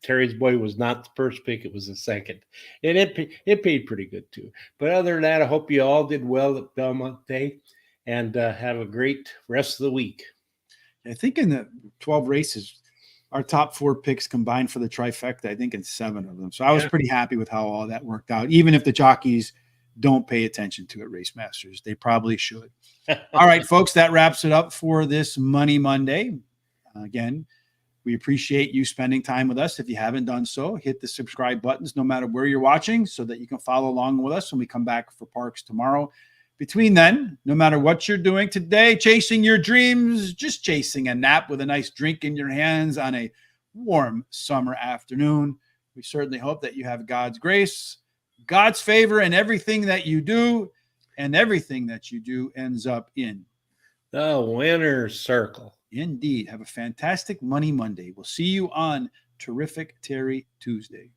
Terry's Boy was not the first pick. It was the second. And it paid pretty good too. But other than that, I hope you all did well at Belmont Day and have a great rest of the week. I think in the 12 races, our top 4 picks combined for the trifecta, I think in 7 of them. So I was pretty happy with how all that worked out, even if the jockeys don't pay attention to it, Race Masters. They probably should. All right, folks, that wraps it up for this Money Monday. Again, we appreciate you spending time with us. If you haven't done so, hit the subscribe buttons no matter where you're watching so that you can follow along with us when we come back for PARX tomorrow. Between then, no matter what you're doing today, chasing your dreams, just chasing a nap with a nice drink in your hands on a warm summer afternoon, we certainly hope that you have God's grace, God's favor in everything that you do, and everything that you do ends up in the winner's circle. Indeed. Have a fantastic Money Monday. We'll see you on Terrific Terry Tuesday.